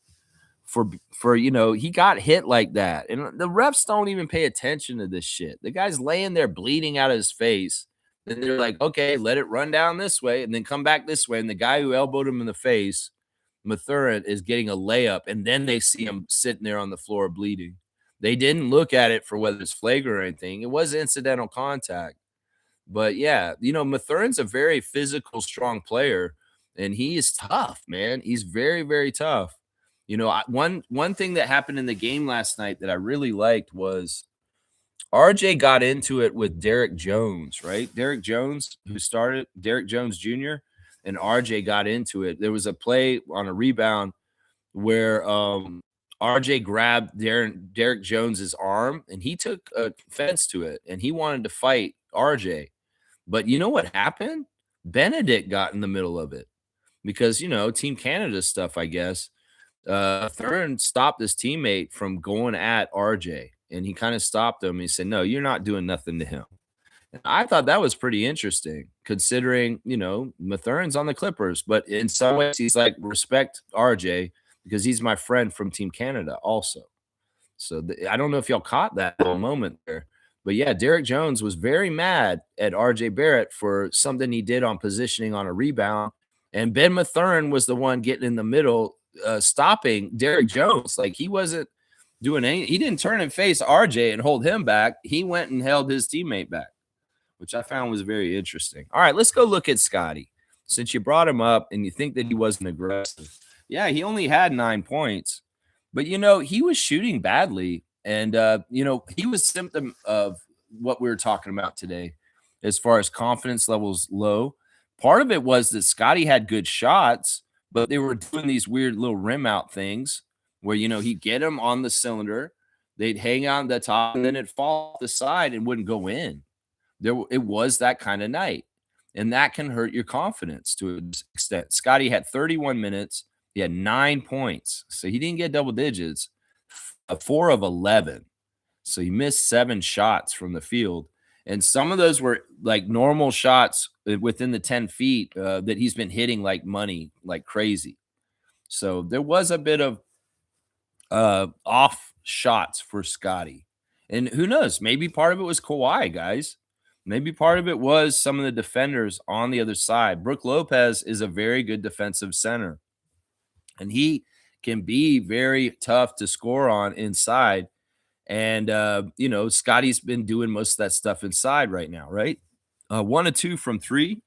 for he got hit like that. And the refs don't even pay attention to this shit. The guy's laying there bleeding out of his face. And they're like, okay, let it run down this way and then come back this way. And the guy who elbowed him in the face, Mathurin, is getting a layup, and then they see him sitting there on the floor bleeding. They didn't look at it for whether it's flagrant or anything. It was incidental contact. But yeah, Mathurin's a very physical, strong player, and he is tough, man. He's very, very tough. One thing that happened in the game last night that I really liked was RJ got into it with Derek Jones, right? Derek Jones, who started, Derek Jones Jr., and RJ got into it. There was a play on a rebound where RJ grabbed Derek Jones's arm, and he took offense to it, and he wanted to fight RJ. But you know what happened? Benedict got in the middle of it because, Team Canada stuff, I guess. Thurin stopped his teammate from going at RJ, and he kind of stopped him. He said, no, you're not doing nothing to him. And I thought that was pretty interesting considering, Mathurin's on the Clippers, but in some ways he's like, respect RJ because he's my friend from Team Canada also. So I don't know if y'all caught that little moment there, but yeah, Derek Jones was very mad at RJ Barrett for something he did on positioning on a rebound. And Ben Mathurin was the one getting in the middle, stopping Derek Jones. Like he wasn't doing anything. He didn't turn and face RJ and hold him back. He went and held his teammate back, which I found was very interesting. All right, let's go look at Scotty. since you brought him up and you think that he wasn't aggressive, yeah, he only had 9 points, but he was shooting badly, and he was symptom of what we were talking about today, as far as confidence levels low. Part of it was that Scotty had good shots, but they were doing these weird little rim out things where he'd get them on the cylinder, they'd hang on the top, and then it'd fall off the side and wouldn't go in. It was that kind of night, and that can hurt your confidence to an extent. Scotty had 31 minutes. He had 9 points, so he didn't get double digits. 4 of 11, so he missed 7 shots from the field, and some of those were like normal shots within the 10 feet that he's been hitting like money, like crazy. So there was a bit of off shots for Scotty. And who knows? Maybe part of it was Kawhi, guys. Maybe part of it was some of the defenders on the other side. Brook Lopez is a very good defensive center, and he can be very tough to score on inside. And Scotty's been doing most of that stuff inside right now, right? 1 of 2 from 3,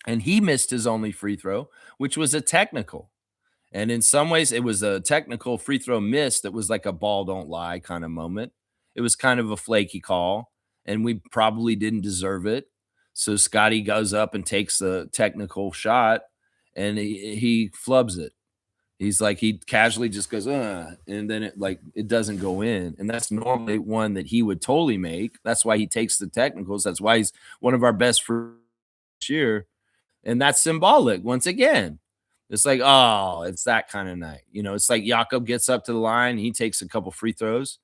and he missed his only free throw, which was a technical. And in some ways, it was a technical free throw miss that was like a ball don't lie kind of moment. It was kind of a flaky call, and we probably didn't deserve it. So Scotty goes up and takes the technical shot, and he flubs it. He's like, he casually just goes, and then it doesn't go in. And that's normally one that he would totally make. That's why he takes the technicals. That's why he's one of our best for this year. And that's symbolic once again. It's like, oh, it's that kind of night. It's like Jakob gets up to the line, he takes a couple free throws,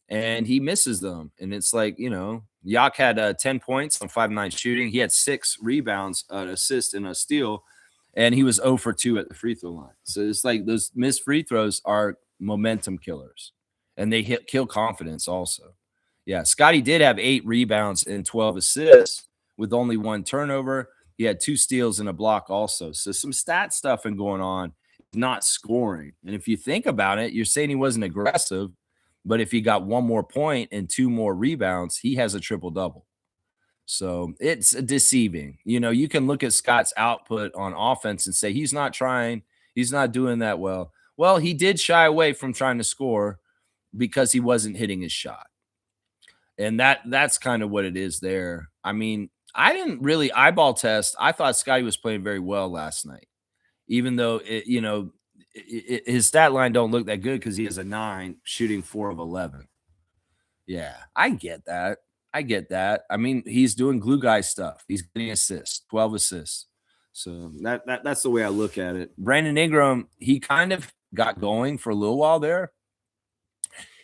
and he misses them. And it's like, Yak had 10 points on 5-9 shooting. He had 6 rebounds, an assist, and a steal, and he was 0 for 2 at the free throw line. So it's like those missed free throws are momentum killers, and they kill confidence also. Yeah, Scotty did have 8 rebounds and 12 assists with only 1 turnover. He had 2 steals and a block also. So some stat stuff and going on, not scoring. And if you think about it, you're saying he wasn't aggressive, but if he got 1 more point and 2 more rebounds, he has a triple-double. So it's deceiving. You can look at Scott's output on offense and say he's not trying, he's not doing that well. Well, he did shy away from trying to score because he wasn't hitting his shot. And that's kind of what it is there. I mean, I didn't really eyeball test. I thought Scotty was playing very well last night, even though his stat line don't look that good because he has a 9 shooting 4 of 11. Yeah, I get that. I mean, he's doing glue guy stuff. He's getting assists, 12 assists. So that's the way I look at it. Brandon Ingram, he kind of got going for a little while there.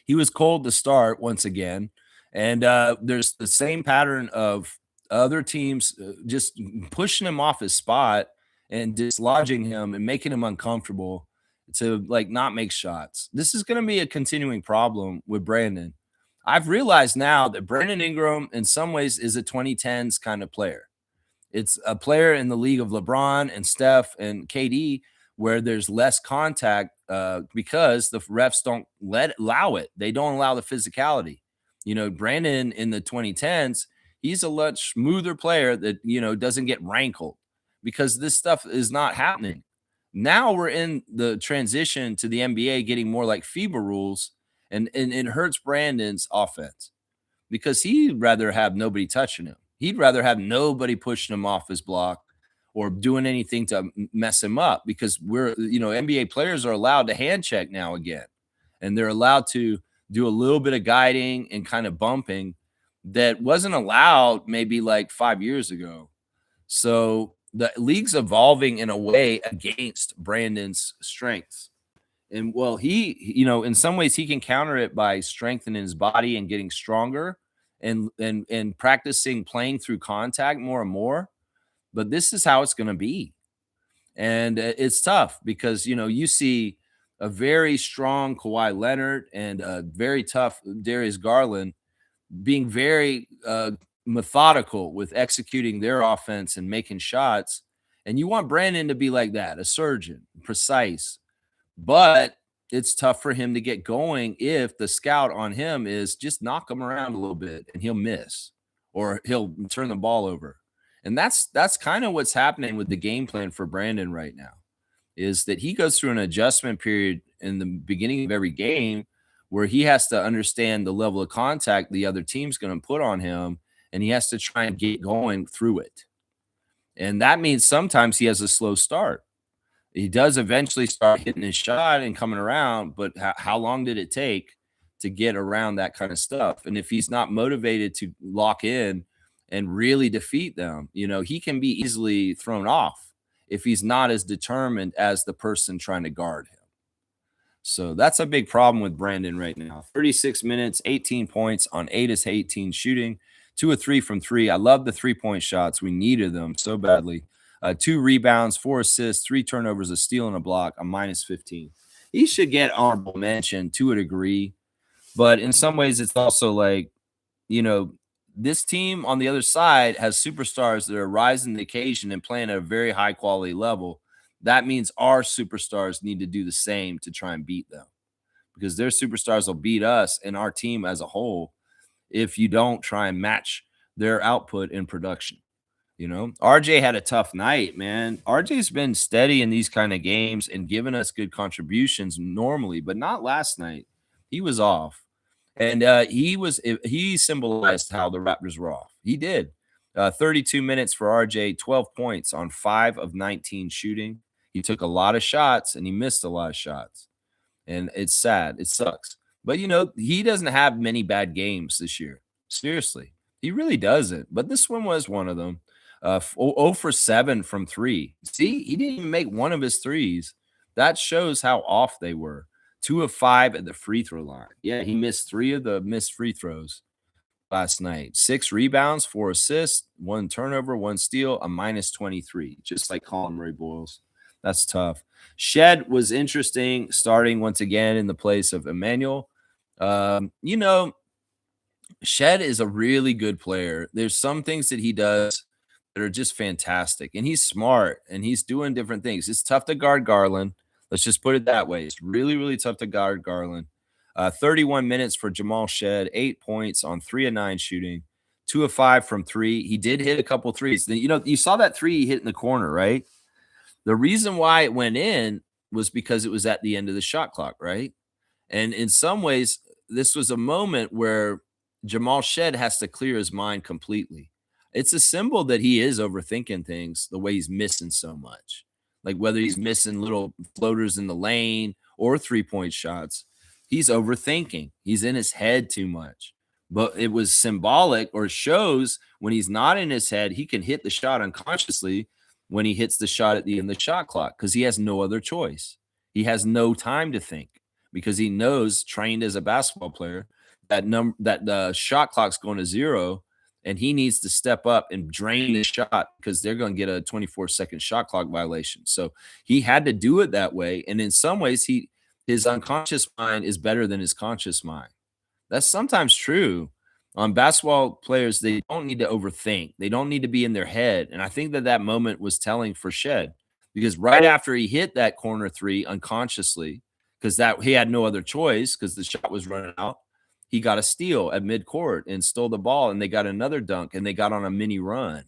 He was cold to start once again. And there's the same pattern of other teams just pushing him off his spot and dislodging him and making him uncomfortable to not make shots. This is going to be a continuing problem with Brandon. I've realized now that Brandon Ingram in some ways is a 2010s kind of player. It's a player in the league of LeBron and Steph and KD where there's less contact because the refs don't allow it. They don't allow the physicality. Brandon in the 2010s, he's a much smoother player that, doesn't get rankled because this stuff is not happening. Now we're in the transition to the NBA getting more like FIBA rules, and it hurts Brandon's offense because he'd rather have nobody touching him. He'd rather have nobody pushing him off his block or doing anything to mess him up because NBA players are allowed to hand check now again, and they're allowed to do a little bit of guiding and kind of bumping that wasn't allowed maybe like 5 years ago. So the league's evolving in a way against Brandon's strengths. And well, he, in some ways he can counter it by strengthening his body and getting stronger and practicing playing through contact more and more. But this is how it's going to be. And it's tough because, you see a very strong Kawhi Leonard and a very tough Darius Garland being very methodical with executing their offense and making shots. And you want Brandon to be like that, a surgeon, precise. But it's tough for him to get going if the scout on him is just knock him around a little bit and he'll miss or he'll turn the ball over. And that's kind of what's happening with the game plan for Brandon right now, is that he goes through an adjustment period in the beginning of every game where he has to understand the level of contact the other team's going to put on him, and he has to try and get going through it. And that means sometimes he has a slow start. He does eventually start hitting his shot and coming around, but how long did it take to get around that kind of stuff? And if he's not motivated to lock in and really defeat them, he can be easily thrown off if he's not as determined as the person trying to guard him. So that's a big problem with Brandon right now. 36 minutes, 18 points on 8 of 18 shooting, 2 of 3 from 3. I love the 3-point shots. We needed them so badly. 2 rebounds, 4 assists, 3 turnovers, a steal, and a block, a minus 15. He should get honorable mention to a degree, but in some ways it's also like, this team on the other side has superstars that are rising the occasion and playing at a very high quality level. That means our superstars need to do the same to try and beat them, because their superstars will beat us and our team as a whole if you don't try and match their output in production. RJ had a tough night, man. RJ's been steady in these kind of games and given us good contributions normally, but not last night. He was off. And he symbolized how the Raptors were off. He did. 32 minutes for RJ, 12 points on 5 of 19 shooting. He took a lot of shots and he missed a lot of shots. And it's sad. It sucks. But, he doesn't have many bad games this year. Seriously. He really doesn't. But this one was one of them. 0 for 7 from 3. See, he didn't even make one of his threes. That shows how off they were. 2 of 5 at the free throw line. Yeah, he missed 3 of the missed free throws last night. 6 rebounds, 4 assists, 1 turnover, 1 steal, a minus 23, just like Colin Murray-Boyles. That's tough. Shed was interesting, starting once again in the place of Emmanuel. Shed is a really good player. There's some things that he does that are just fantastic, and he's smart, and he's doing different things. It's tough to guard Garland. Let's just put it that way. It's really, really tough to guard Garland. 31 minutes for Jamal Shed, 8 points on 3 of 9 shooting, 2 of 5 from 3. He did hit a couple threes. You saw that 3 he hit in the corner, right? The reason why it went in was because it was at the end of the shot clock, right? And in some ways, this was a moment where Jamal Shed has to clear his mind completely. It's a symbol that he is overthinking things the way he's missing so much. Like whether he's missing little floaters in the lane or 3-point shots, he's overthinking. He's in his head too much. But it was symbolic, or shows when he's not in his head, he can hit the shot unconsciously when he hits the shot at the end of the shot clock, because he has no other choice. He has no time to think, because he knows, trained as a basketball player, that the shot clock's going to 0. And he needs to step up and drain the shot, because they're going to get a 24-second shot clock violation. So he had to do it that way. And in some ways, his unconscious mind is better than his conscious mind. That's sometimes true. On basketball players, they don't need to overthink. They don't need to be in their head. And I think that moment was telling for Shed, because right after he hit that corner 3 unconsciously, because he had no other choice because the shot was running out, he got a steal at midcourt and stole the ball, and they got another dunk, and they got on a mini run.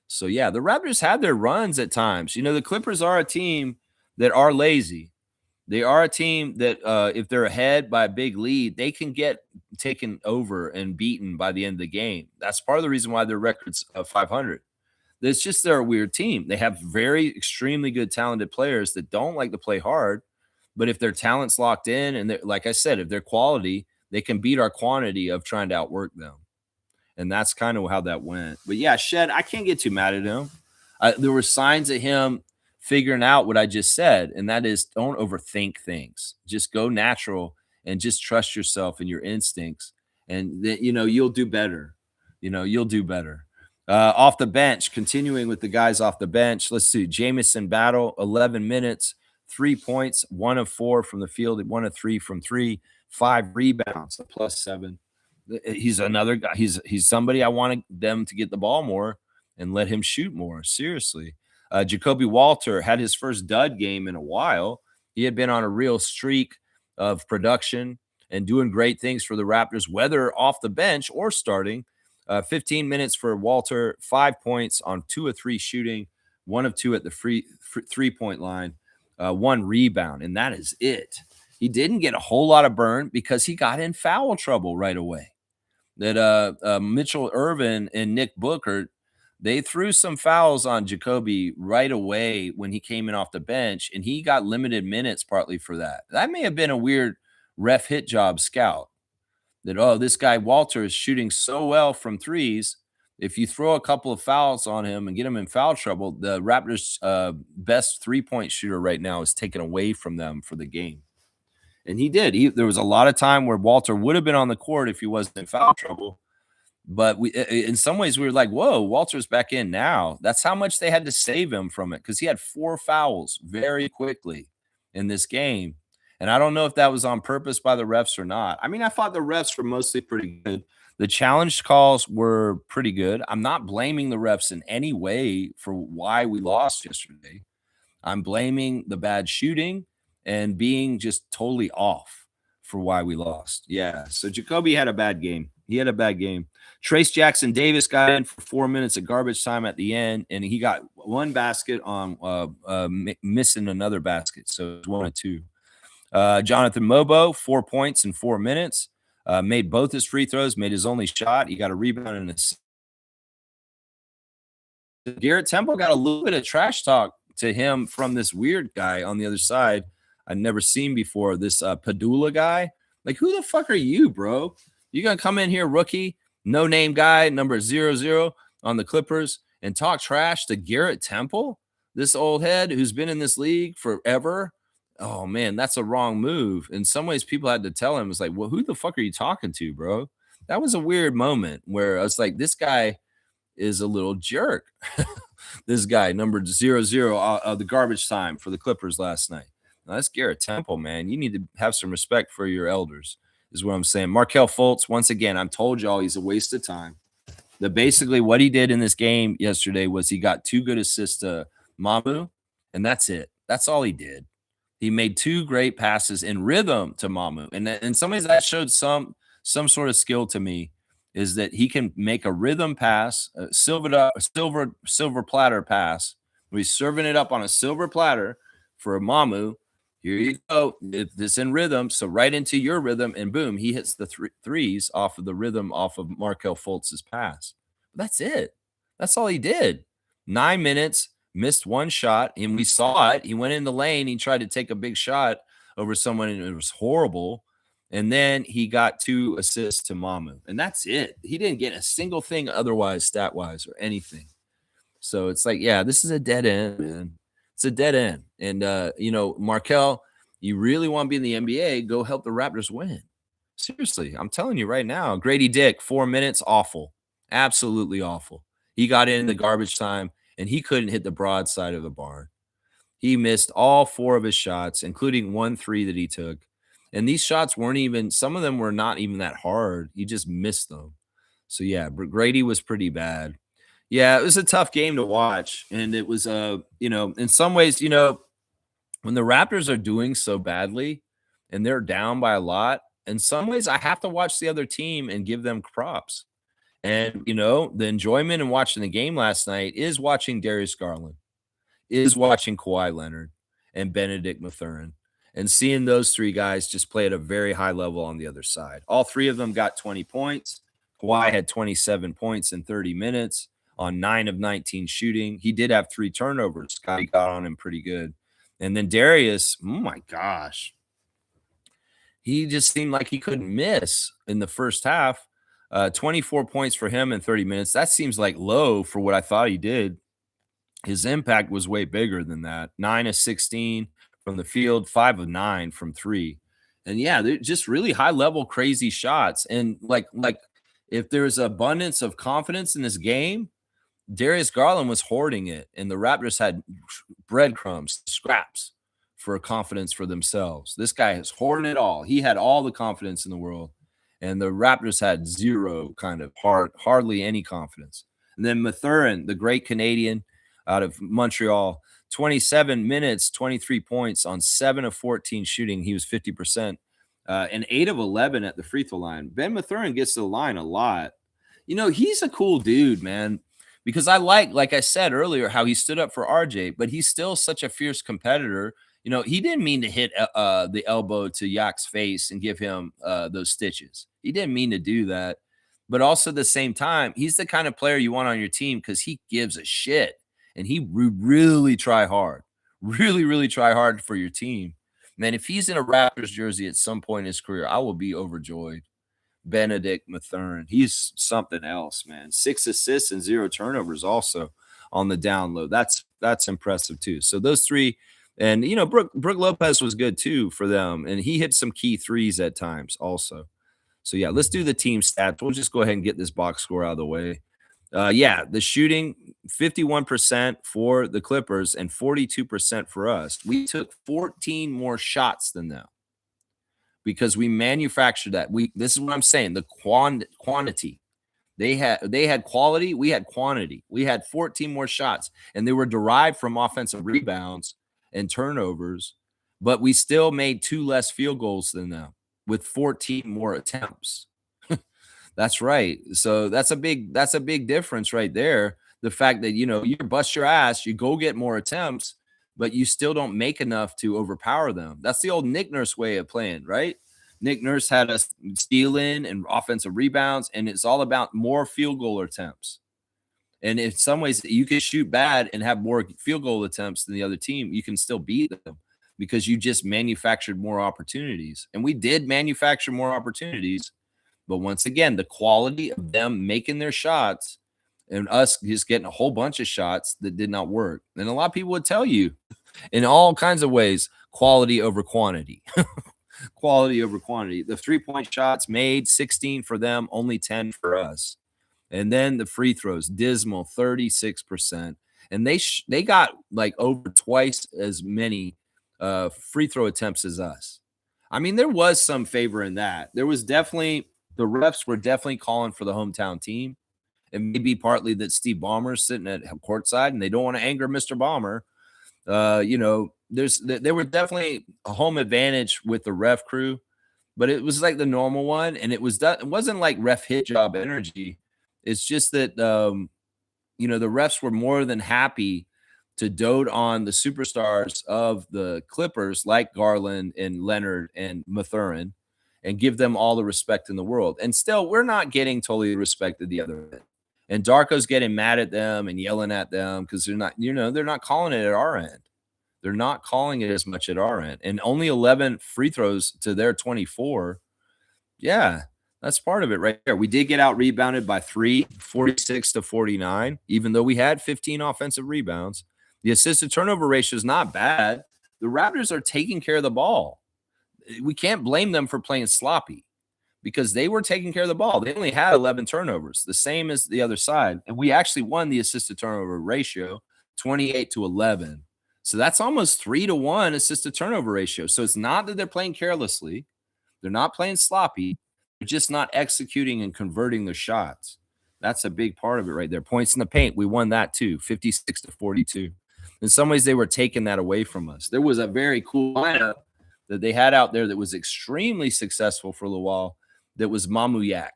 So, yeah, the Raptors had their runs at times. The Clippers are a team that are lazy. They are a team that if they're ahead by a big lead, they can get taken over and beaten by the end of the game. That's part of the reason why their record's 500. It's just they're a weird team. They have very extremely good, talented players that don't like to play hard. But if their talent's locked in, and like I said, if they're quality, they can beat our quantity of trying to outwork them. And that's kind of how that went. But yeah, Shed, I can't get too mad at him. There were signs of him figuring out what I just said, and that is, don't overthink things. Just go natural and just trust yourself and your instincts. And then, you'll do better. You'll do better. Off the bench, continuing with the guys off the bench. Let's see. Jamison Battle, 11 minutes, 3 points, 1 of 4 from the field, 1 of 3 from 3. 5 rebounds, a +7. He's another guy. He's somebody I wanted them to get the ball more and let him shoot more. Seriously. Jacoby Walter had his first dud game in a while. He had been on a real streak of production and doing great things for the Raptors, whether off the bench or starting. 15 minutes for Walter, 5 points on 2 of 3 shooting, 1 of 2 at the 3 point line, 1 rebound, and that is it. He didn't get a whole lot of burn because he got in foul trouble right away. That Mitchell Irvin and Nick Booker, they threw some fouls on Jacoby right away when he came in off the bench, and he got limited minutes partly for that. That may have been a weird ref hit job scout. That, oh, this guy Walter is shooting so well from threes. If you throw a couple of fouls on him and get him in foul trouble, the Raptors' best 3-point shooter right now is taken away from them for the game. And he did. There was a lot of time where Walter would have been on the court if he wasn't in foul trouble. But in some ways, we were like, whoa, Walter's back in now. That's how much they had to save him from it, because he had 4 fouls very quickly in this game. And I don't know if that was on purpose by the refs or not. I mean, I thought the refs were mostly pretty good. The challenge calls were pretty good. I'm not blaming the refs in any way for why we lost yesterday. I'm blaming the bad shooting and being just totally off for why we lost. Yeah. So Jacoby had a bad game. He had a bad game. Trace Jackson Davis got in for 4 minutes of garbage time at the end, and he got 1 basket on missing another basket. So it was 1 of 2. Jonathan Mobo, 4 points in 4 minutes, made both his free throws, made his only shot. He got a rebound and Garrett Temple got a little bit of trash talk to him from this weird guy on the other side I'd never seen before, this Padula guy. Like, who the fuck are you, bro? You gonna come in here, rookie, no-name guy, number 00 on the Clippers, and talk trash to Garrett Temple, this old head who's been in this league forever? Oh, man, that's a wrong move. In some ways, people had to tell him, it's like, well, who the fuck are you talking to, bro? That was a weird moment where I was like, this guy is a little jerk. This guy, number 00, the garbage time for the Clippers last night. Now, that's Garrett Temple, man. You need to have some respect for your elders, is what I'm saying. Markelle Fultz, once again, I've told y'all he's a waste of time. That basically what he did in this game yesterday was he got 2 good assists to Mamu, and that's it. That's all he did. He made 2 great passes in rhythm to Mamu, and in some ways that showed some sort of skill to me, is that he can make a rhythm pass, a silver platter pass, where he's serving it up on a silver platter for a Mamu. Here you go. It's in rhythm, so right into your rhythm, and boom, he hits the threes off of the rhythm off of Markelle Fultz's pass. That's it. That's all he did. 9 minutes, missed 1 shot, and we saw it. He went in the lane. He tried to take a big shot over someone, and it was horrible. And then he got 2 assists to Mamu, and that's it. He didn't get a single thing otherwise, stat-wise, or anything. So it's like, yeah, this is a dead end, man. It's a dead end. And, Markelle, you really want to be in the NBA, go help the Raptors win. Seriously, I'm telling you right now. Grady Dick, 4 minutes, awful. Absolutely awful. He got in the garbage time, and he couldn't hit the broadside of the barn. He missed all 4 of his shots, including 1 3 that he took. And these shots weren't even, some of them were not even that hard. He just missed them. So, yeah, Grady was pretty bad. Yeah, it was a tough game to watch. And it was, in some ways, when the Raptors are doing so badly and they're down by a lot, in some ways I have to watch the other team and give them props. And, the enjoyment in watching the game last night is watching Darius Garland, is watching Kawhi Leonard and Benedict Mathurin, and seeing those 3 guys just play at a very high level on the other side. All 3 of them got 20 points. Kawhi had 27 points in 30 minutes on 9 of 19 shooting. He did have 3 turnovers. Scotty got on him pretty good. And then Darius, oh my gosh, he just seemed like he couldn't miss in the first half. 24 points for him in 30 minutes. That seems like low for what I thought he did. His impact was way bigger than that. 9 of 16 from the field, 5 of 9 from 3. And yeah, they're just really high level, crazy shots. And like if there's abundance of confidence in this game, Darius Garland was hoarding it, and the Raptors had breadcrumbs, scraps for confidence for themselves. This guy is hoarding it all. He had all the confidence in the world, and the Raptors had 0 kind of hardly any confidence. And then Mathurin, the great Canadian out of Montreal, 27 minutes, 23 points on 7 of 14 shooting. He was 50%, and 8 of 11 at the free throw line. Ben Mathurin gets to the line a lot. He's a cool dude, man. Because like I said earlier, how he stood up for RJ, but he's still such a fierce competitor. He didn't mean to hit the elbow to Yak's face and give him those stitches. He didn't mean to do that. But also at the same time, he's the kind of player you want on your team because he gives a shit and he really try hard, really, really try hard for your team. Man, if he's in a Raptors jersey at some point in his career, I will be overjoyed. Benedict Mathurin. He's something else, man. 6 assists and 0 turnovers also on the down low. That's impressive too. So those three, and Brook Lopez was good too for them, and he hit some key threes at times also. So yeah, let's do the team stats. We'll just go ahead and get this box score out of the way. The shooting 51% for the Clippers and 42% for us. We took 14 more shots than them because we manufactured that. This is what I'm saying, the quantity. They had quality, we had quantity. We had 14 more shots, and they were derived from offensive rebounds and turnovers, but we still made 2 less field goals than them with 14 more attempts. That's right. So that's a big difference right there. The fact that you bust your ass, you go get more attempts, but you still don't make enough to overpower them. That's the old Nick Nurse way of playing, right? Nick Nurse had us stealing and offensive rebounds, and it's all about more field goal attempts. And in some ways, you can shoot bad and have more field goal attempts than the other team. You can still beat them because you just manufactured more opportunities. And we did manufacture more opportunities. But once again, the quality of them making their shots and us just getting a whole bunch of shots that did not work. And a lot of people would tell you in all kinds of ways, quality over quantity. Quality over quantity. The 3-point shots made, 16 for them, only 10 for us. And then the free throws, dismal, 36%. And they got like over twice as many free throw attempts as us. I mean, there was some favor in that. There was definitely, the refs were definitely calling for the hometown team. And maybe partly that Steve Ballmer's sitting at courtside and they don't want to anger Mr. Ballmer. There were definitely a home advantage with the ref crew, but it was like the normal one. And it wasn't like ref hit job energy. It's just that, the refs were more than happy to dote on the superstars of the Clippers like Garland and Leonard and Mathurin and give them all the respect in the world. And still, we're not getting totally respected the other end. And Darko's getting mad at them and yelling at them because they're not calling it at our end. They're not calling it as much at our end. And only 11 free throws to their 24. Yeah, that's part of it right there. We did get out rebounded by 3, 46-49, even though we had 15 offensive rebounds. The assist to turnover ratio is not bad. The Raptors are taking care of the ball. We can't blame them for playing sloppy because they were taking care of the ball. They only had 11 turnovers, the same as the other side. And we actually won the assist to turnover ratio 28-11. So that's almost 3-1 assist to turnover ratio. So it's not that they're playing carelessly. They're not playing sloppy. They're just not executing and converting the shots. That's a big part of it right there. Points in the paint. We won that too, 56-42. In some ways, they were taking that away from us. There was a very cool lineup that they had out there that was extremely successful for a little while. That was Mamu Yak.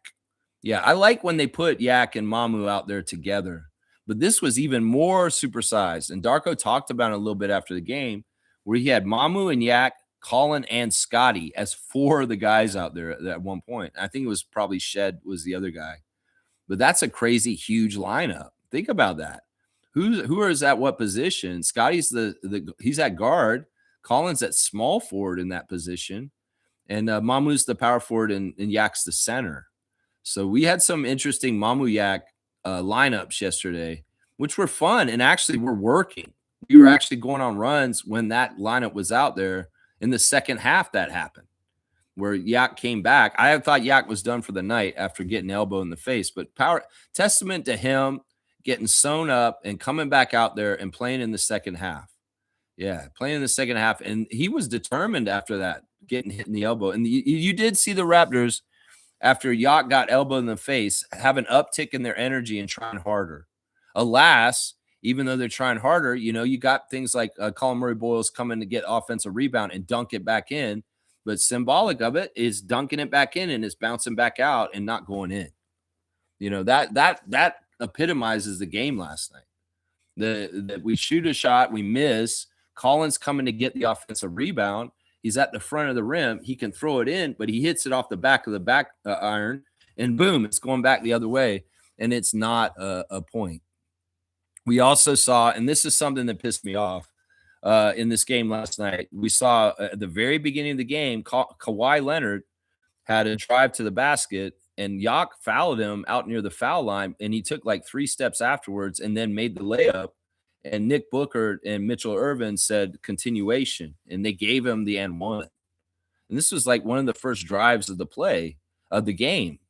Yeah, I like when they put Yak and Mamu out there together. But this was even more supersized. And Darko talked about it a little bit after the game where he had Mamu and Yak, Colin, and Scotty as 4 of the guys out there at one point. I think it was probably Shed was the other guy. But that's a crazy, huge lineup. Think about that. Who is at what position? Scotty's he's at guard. Colin's at small forward in that position. And Mamu's the power forward and Yak's the center. So we had some interesting Mamu Yak lineups yesterday, which were fun and actually were working. We were actually going on runs when that lineup was out there. In the second half, that happened where Yak came back. I thought Yak was done for the night after getting elbow in the face, but testament to him getting sewn up and coming back out there and playing in the second half. Yeah, playing in the second half. And he was determined after that, getting hit in the elbow. And you did see the Raptors, after Yak got elbow in the face, have an uptick in their energy and trying harder. Alas, even though they're trying harder, you got things like Colin Murray-Boyles coming to get offensive rebound and dunk it back in. But symbolic of it is dunking it back in and it's bouncing back out and not going in. That epitomizes the game last night. That we shoot a shot, we miss. Collins coming to get the offensive rebound. He's at the front of the rim. He can throw it in, but he hits it off the back of the back iron, and boom, it's going back the other way, and it's not a point. We also saw, and this is something that pissed me off in this game last night. We saw at the very beginning of the game, Kawhi Leonard had a drive to the basket, and Yak fouled him out near the foul line, and he took like 3 steps afterwards and then made the layup. And Nick Booker and Mitchell Irvin said continuation, and they gave him the and one. And this was like one of the first drives of the play of the game.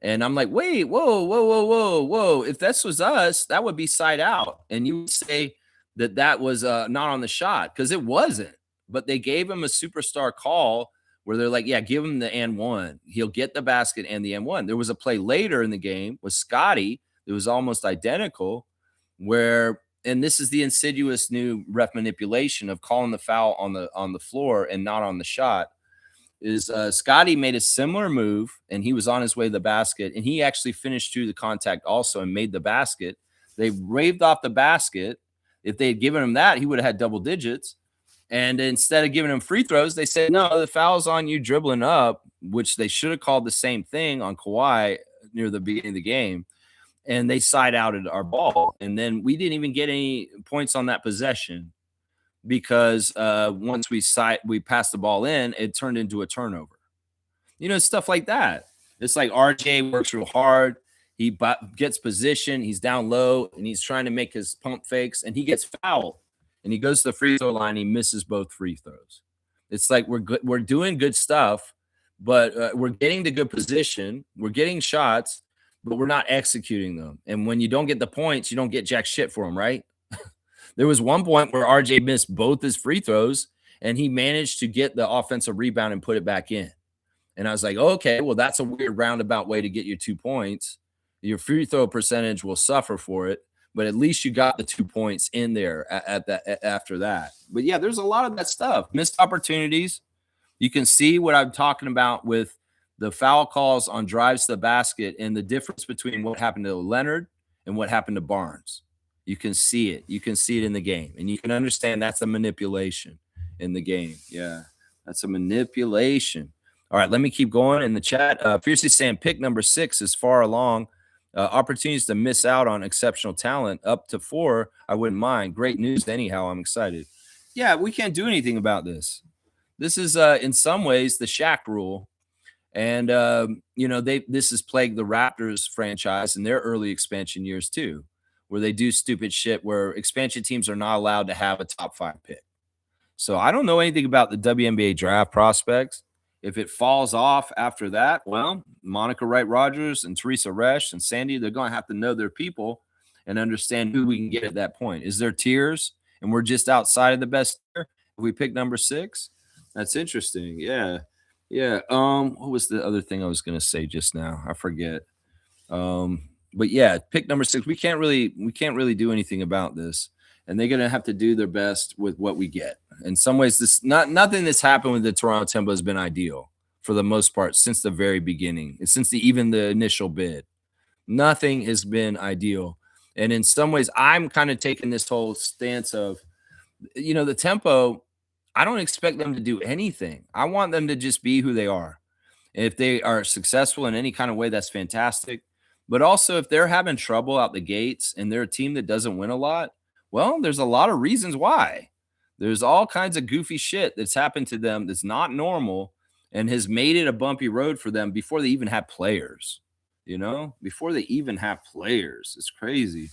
And I'm like, wait, whoa, whoa, whoa, whoa, whoa. If this was us, that would be side out. And you would say that was not on the shot, because it wasn't. But they gave him a superstar call where they're like, yeah, give him the and one. He'll get the basket and the and one. There was a play later in the game with Scotty that was almost identical where, and this is the insidious new ref manipulation of calling the foul on the floor and not on the shot, is Scotty made a similar move and he was on his way to the basket, and he actually finished through the contact also and made the basket. They raved off the basket. If they had given him that, he would have had double digits. And instead of giving him free throws, they said, no, the foul's on you dribbling up, which they should have called the same thing on Kawhi near the beginning of the game. And they side outed our ball. And then we didn't even get any points on that possession because once we passed the ball in, it turned into a turnover. Stuff like that. It's like RJ works real hard. He gets position. He's down low, and he's trying to make his pump fakes, and he gets fouled. And he goes to the free throw line. He misses both free throws. It's like we're doing good stuff, but we're getting to good position. We're getting shots, but we're not executing them. And when you don't get the points, you don't get jack shit for them, right? There was one point where RJ missed both his free throws, and he managed to get the offensive rebound and put it back in. And I was like, okay, well, that's a weird roundabout way to get your 2 points. Your free throw percentage will suffer for it, but at least you got the 2 points in there after that. But yeah, there's a lot of that stuff. Missed opportunities. You can see what I'm talking about with the foul calls on drives to the basket and the difference between what happened to Leonard and what happened to Barnes. You can see it. You can see it in the game, and you can understand that's a manipulation in the game. Yeah, that's a manipulation. All right, let me keep going in the chat. Fiercely saying pick number 6 is far along. Opportunities to miss out on exceptional talent up to 4. I wouldn't mind. Great news anyhow. I'm excited. Yeah, we can't do anything about this. This is in some ways the Shaq rule. And, this has plagued the Raptors franchise in their early expansion years too, where they do stupid shit where expansion teams are not allowed to have a top 5 pick. So I don't know anything about the WNBA draft prospects. If it falls off after that, well, Monica Wright-Rogers and Teresa Resch and Sandy, they're going to have to know their people and understand who we can get at that point. Is there tiers and we're just outside of the best tier if we pick number 6? That's interesting. Yeah. Yeah. What was the other thing I was going to say just now? I forget. But yeah, pick number 6. We can't really do anything about this. And they're going to have to do their best with what we get. In some ways, nothing that's happened with the Toronto Tempo has been ideal for the most part since the very beginning, since even the initial bid. Nothing has been ideal. And in some ways, I'm kind of taking this whole stance of, the Tempo, I don't expect them to do anything. I want them to just be who they are. And if they are successful in any kind of way, that's fantastic. But also, if they're having trouble out the gates and they're a team that doesn't win a lot, well, there's a lot of reasons why. There's all kinds of goofy shit that's happened to them that's not normal and has made it a bumpy road for them before they even have players, before they even have players. It's crazy.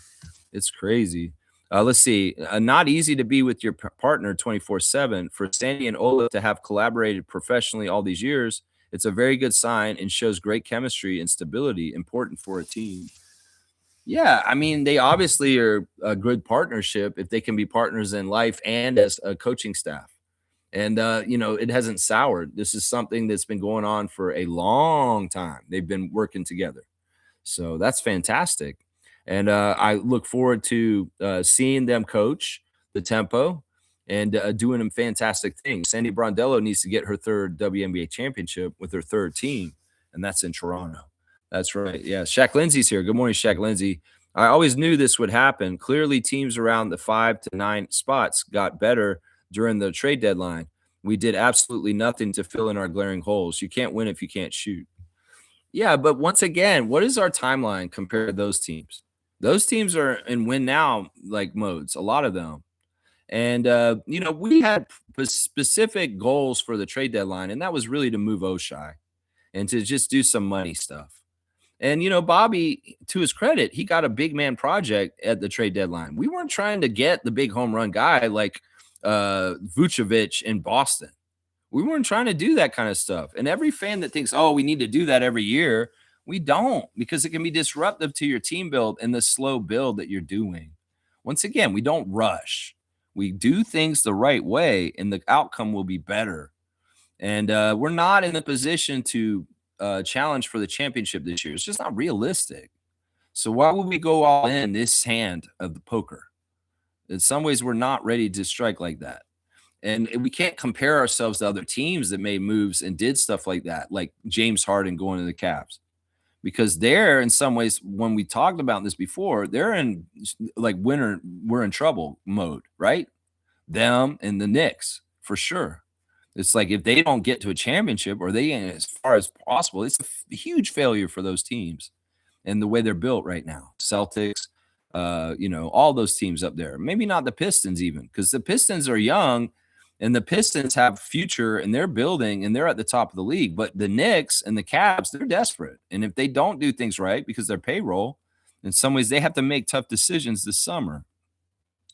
It's crazy. Let's see. Not easy to be with your partner 24/7. For Sandy and Ola to have collaborated professionally all these years, it's a very good sign and shows great chemistry and stability, important for a team. Yeah, I mean, they obviously are a good partnership if they can be partners in life and as a coaching staff. And, it hasn't soured. This is something that's been going on for a long time. They've been working together. So that's fantastic. And I look forward to seeing them coach the Tempo and doing them fantastic things. Sandy Brondello needs to get her 3rd WNBA championship with her 3rd team, and that's in Toronto. That's right. Yeah. Shaq Lindsay's here. Good morning, Shaq Lindsay. I always knew this would happen. Clearly, teams around the 5 to 9 spots got better during the trade deadline. We did absolutely nothing to fill in our glaring holes. You can't win if you can't shoot. Yeah, but once again, what is our timeline compared to those teams? Those teams are in win now like modes, a lot of them. And we had specific goals for the trade deadline, and that was really to move Oshai and to just do some money stuff. And Bobby, to his credit, he got a big man project at the trade deadline. We weren't trying to get the big home run guy like Vucevic in Boston. We weren't trying to do that kind of stuff. And every fan that thinks, oh, we need to do that every year, we don't, because it can be disruptive to your team build and the slow build that you're doing. Once again, we don't rush. We do things the right way, and the outcome will be better. And we're not in the position to challenge for the championship this year. It's just not realistic. So why would we go all in this hand of the poker? In some ways, we're not ready to strike like that. And we can't compare ourselves to other teams that made moves and did stuff like that, like James Harden going to the Cavs. Because they're in some ways, when we talked about this before, they're in like we're in trouble mode, right? Them and the Knicks, for sure. It's like if they don't get to a championship or they as far as possible, it's a huge failure for those teams and the way they're built right now. Celtics, all those teams up there. Maybe not the Pistons even, because the Pistons are young and the Pistons have future and they're building and they're at the top of the league. But the Knicks and the Cavs, they're desperate. And if they don't do things right because their payroll, in some ways they have to make tough decisions this summer.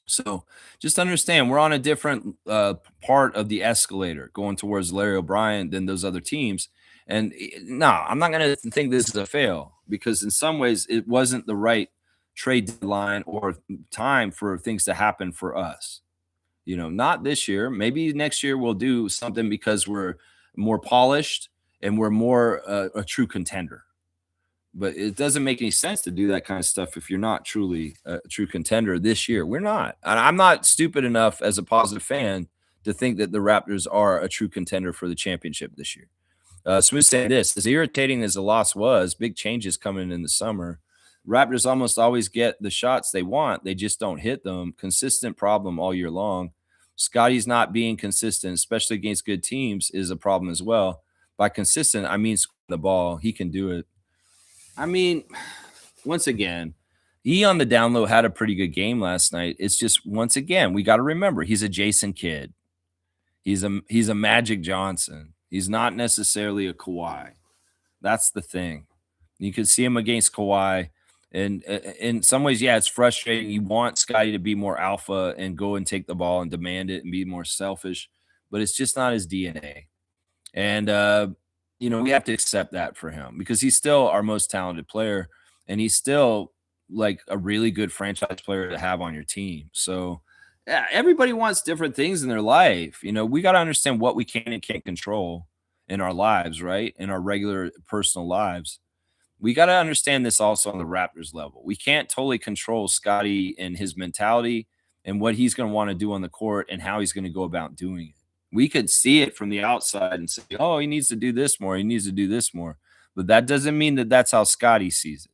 So just understand we're on a different part of the escalator going towards Larry O'Brien than those other teams. And no, I'm not going to think this is a fail because in some ways it wasn't the right trade deadline or time for things to happen for us. Not this year. Maybe next year we'll do something because we're more polished and we're more a true contender. But it doesn't make any sense to do that kind of stuff if you're not truly a true contender this year. We're not. And I'm not stupid enough as a positive fan to think that the Raptors are a true contender for the championship this year. Smooth saying this, as irritating as the loss was, big changes coming in the summer. Raptors almost always get the shots they want. They just don't hit them. Consistent problem all year long. Scotty's not being consistent, especially against good teams, is a problem as well. By consistent, I mean the ball. He can do it. I mean, once again, he on the down low had a pretty good game last night. It's just once again, we got to remember he's a Jason Kidd. He's a Magic Johnson. He's not necessarily a Kawhi. That's the thing. You can see him against Kawhi. And in some ways, yeah, it's frustrating. You want Scotty to be more alpha and go and take the ball and demand it and be more selfish, but it's just not his DNA. And we have to accept that for him because he's still our most talented player and he's still like a really good franchise player to have on your team. So yeah, everybody wants different things in their life. We got to understand what we can and can't control in our lives, right? In our regular personal lives. We got to understand this also on the Raptors level. We can't totally control Scotty and his mentality and what he's going to want to do on the court and how he's going to go about doing it. We could see it from the outside and say, oh, he needs to do this more. He needs to do this more. But that doesn't mean that that's how Scotty sees it.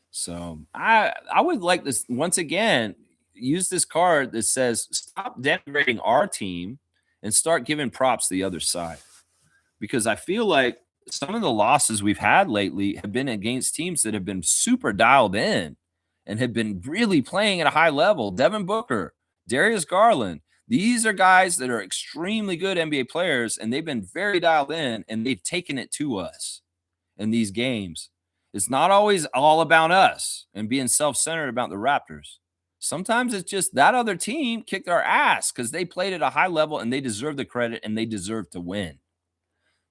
So I would like this, once again, use this card that says stop denigrating our team and start giving props to the other side. Because I feel like some of the losses we've had lately have been against teams that have been super dialed in and have been really playing at a high level. Devin Booker, Darius Garland. These are guys that are extremely good NBA players, and they've been very dialed in, and they've taken it to us in these games. It's not always all about us and being self-centered about the Raptors. Sometimes it's just that other team kicked our ass because they played at a high level, and they deserve the credit, and they deserve to win.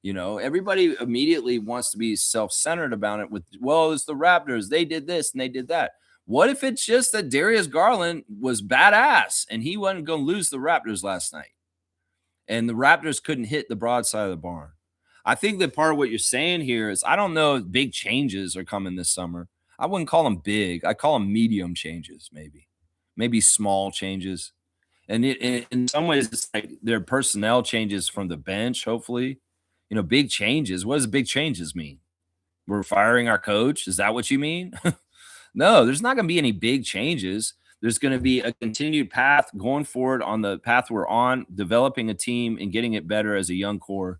Everybody immediately wants to be self-centered about it with, well, it's the Raptors. They did this, and they did that. What if it's just that Darius Garland was badass and he wasn't going to lose the Raptors last night and the Raptors couldn't hit the broadside of the barn? I think that part of what you're saying here is I don't know if big changes are coming this summer. I wouldn't call them big. I call them medium changes, maybe small changes. And in some ways, it's like their personnel changes from the bench, hopefully. Big changes. What does big changes mean? We're firing our coach. Is that what you mean? No, there's not going to be any big changes. There's going to be a continued path going forward on the path we're on, developing a team and getting it better as a young core.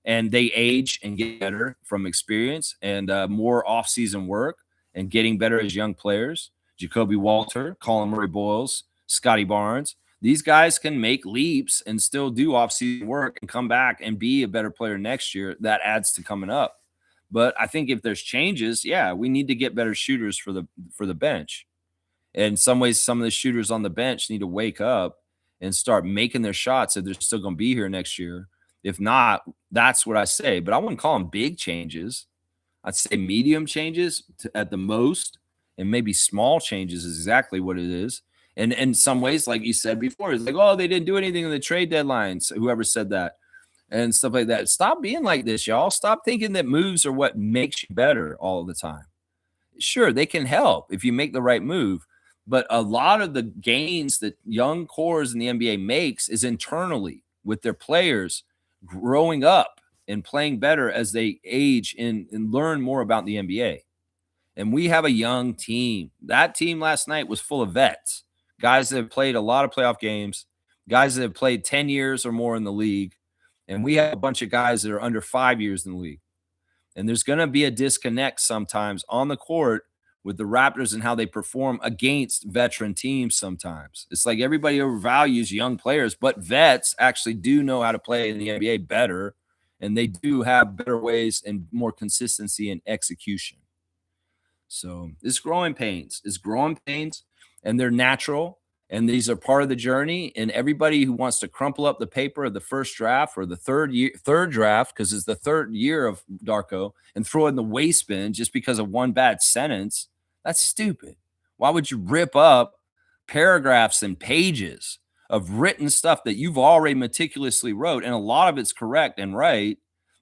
And they age and get better from experience and more off-season work and getting better as young players. Jacoby Walter, Colin Murray-Boyles, Scotty Barnes. These guys can make leaps and still do off-season work and come back and be a better player next year. That adds to coming up. But I think if there's changes, yeah, we need to get better shooters for the bench. In some ways, some of the shooters on the bench need to wake up and start making their shots if they're still going to be here next year. If not, that's what I say. But I wouldn't call them big changes. I'd say medium changes at the most, and maybe small changes is exactly what it is. And in some ways, like you said before, it's like, oh, they didn't do anything in the trade deadlines. Whoever said that and stuff like that. Stop being like this, y'all. Stop thinking that moves are what makes you better all the time. Sure, they can help if you make the right move. But a lot of the gains that young cores in the NBA makes is internally with their players growing up and playing better as they age and learn more about the NBA. And we have a young team. That team last night was full of vets, guys that have played a lot of playoff games, guys that have played 10 years or more in the league. And we have a bunch of guys that are under 5 years in the league. And there's going to be a disconnect sometimes on the court with the Raptors and how they perform against veteran teams sometimes. It's like everybody overvalues young players, but vets actually do know how to play in the NBA better, and they do have better ways and more consistency in execution. So it's growing pains. It's growing pains, and they're natural, and these are part of the journey. And everybody who wants to crumple up the paper of the first draft or the third draft, because it's the third year of Darko, and throw it in the waste bin just because of one bad sentence, that's stupid. Why would you rip up paragraphs and pages of written stuff that you've already meticulously wrote, and a lot of it's correct and right,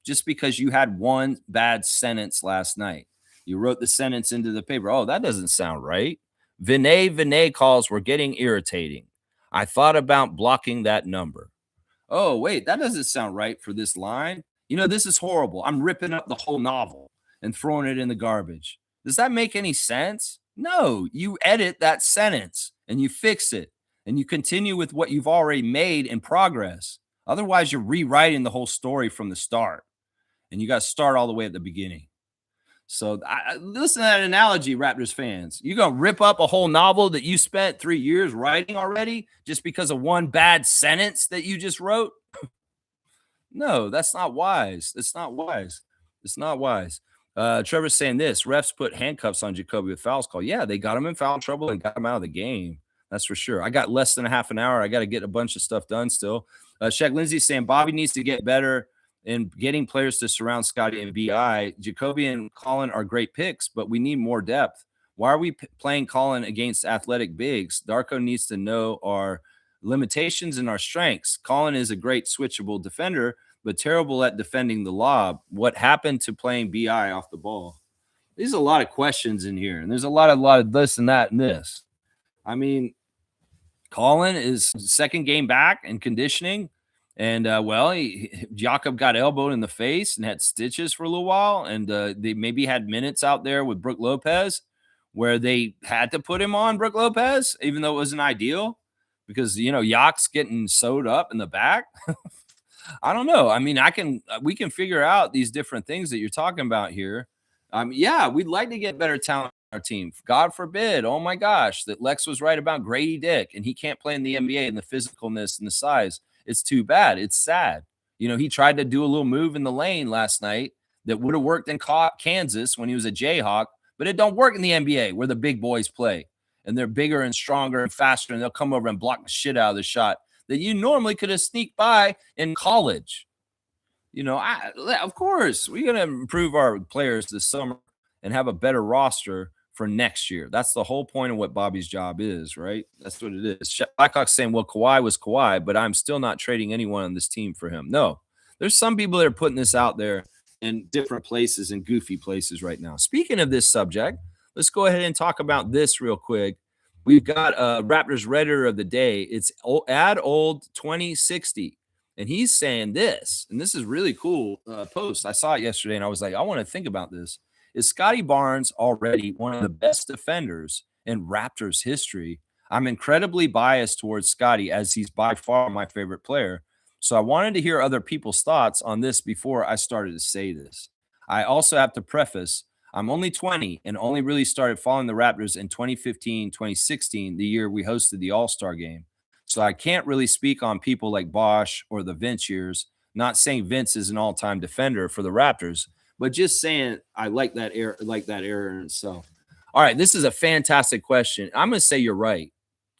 just because you had one bad sentence last night? You wrote the sentence into the paper. Oh, that doesn't sound right. Vinay calls were getting irritating. I thought about blocking that number. Oh, wait, that doesn't sound right for this line. This is horrible. I'm ripping up the whole novel and throwing it in the garbage. Does that make any sense? No, you edit that sentence and you fix it and you continue with what you've already made in progress. Otherwise, you're rewriting the whole story from the start, and you got to start all the way at the beginning. So listen to that analogy, Raptors fans. You're going to rip up a whole novel that you spent 3 years writing already just because of one bad sentence that you just wrote? No, that's not wise. It's not wise. It's not wise. Trevor's saying this. Refs put handcuffs on Jacoby with fouls call. Yeah, they got him in foul trouble and got him out of the game. That's for sure. I got less than a half an hour. I got to get a bunch of stuff done still. Shaq Lindsay's saying Bobby needs to get better in getting players to surround Scotty and BI. Jacoby and Colin are great picks, but we need more depth. Why are we playing Colin against athletic bigs? Darko needs to know our limitations and our strengths. Colin is a great switchable defender, but terrible at defending the lob. What happened to playing BI off the ball? There's a lot of questions in here, and there's a lot of this and that and this. I mean, Colin is second game back in conditioning. And, Jakob got elbowed in the face and had stitches for a little while. And they maybe had minutes out there with Brook Lopez where they had to put him on Brook Lopez, even though it wasn't ideal because, Yak's getting sewed up in the back. I don't know. I mean, we can figure out these different things that you're talking about here. Yeah, we'd like to get better talent on our team. God forbid. Oh, my gosh, that Lex was right about Grady Dick and he can't play in the NBA and the physicalness and the size. It's too bad. It's sad. He tried to do a little move in the lane last night that would have worked in Kansas when he was a Jayhawk, but it don't work in the NBA where the big boys play and they're bigger and stronger and faster, and they'll come over and block the shit out of the shot that you normally could have sneaked by in college. Of course, we're going to improve our players this summer and have a better roster for next year. That's the whole point of what Bobby's job is, right? That's what it is. Blackhawk's saying, well, Kawhi was Kawhi, but I'm still not trading anyone on this team for him. No, there's some people that are putting this out there in different places and goofy places right now. Speaking of this subject, let's go ahead and talk about this real quick. We've got Raptors Redditor of the day. It's Ad Old 2060. And he's saying this, and this is really cool post. I saw it yesterday, and I was like, I want to think about this. is Scotty Barnes already one of the best defenders in Raptors history? I'm incredibly biased towards Scotty as he's by far my favorite player. So I wanted to hear other people's thoughts on this before I started to say this. I also have to preface I'm only 20 and only really started following the Raptors in 2015, 2016, the year we hosted the All-Star game. So I can't really speak on people like Bosch or the Vince years. Not saying Vince is an all-time defender for the Raptors, but just saying I like that era in itself. All right, this is a fantastic question. I'm going to say you're right.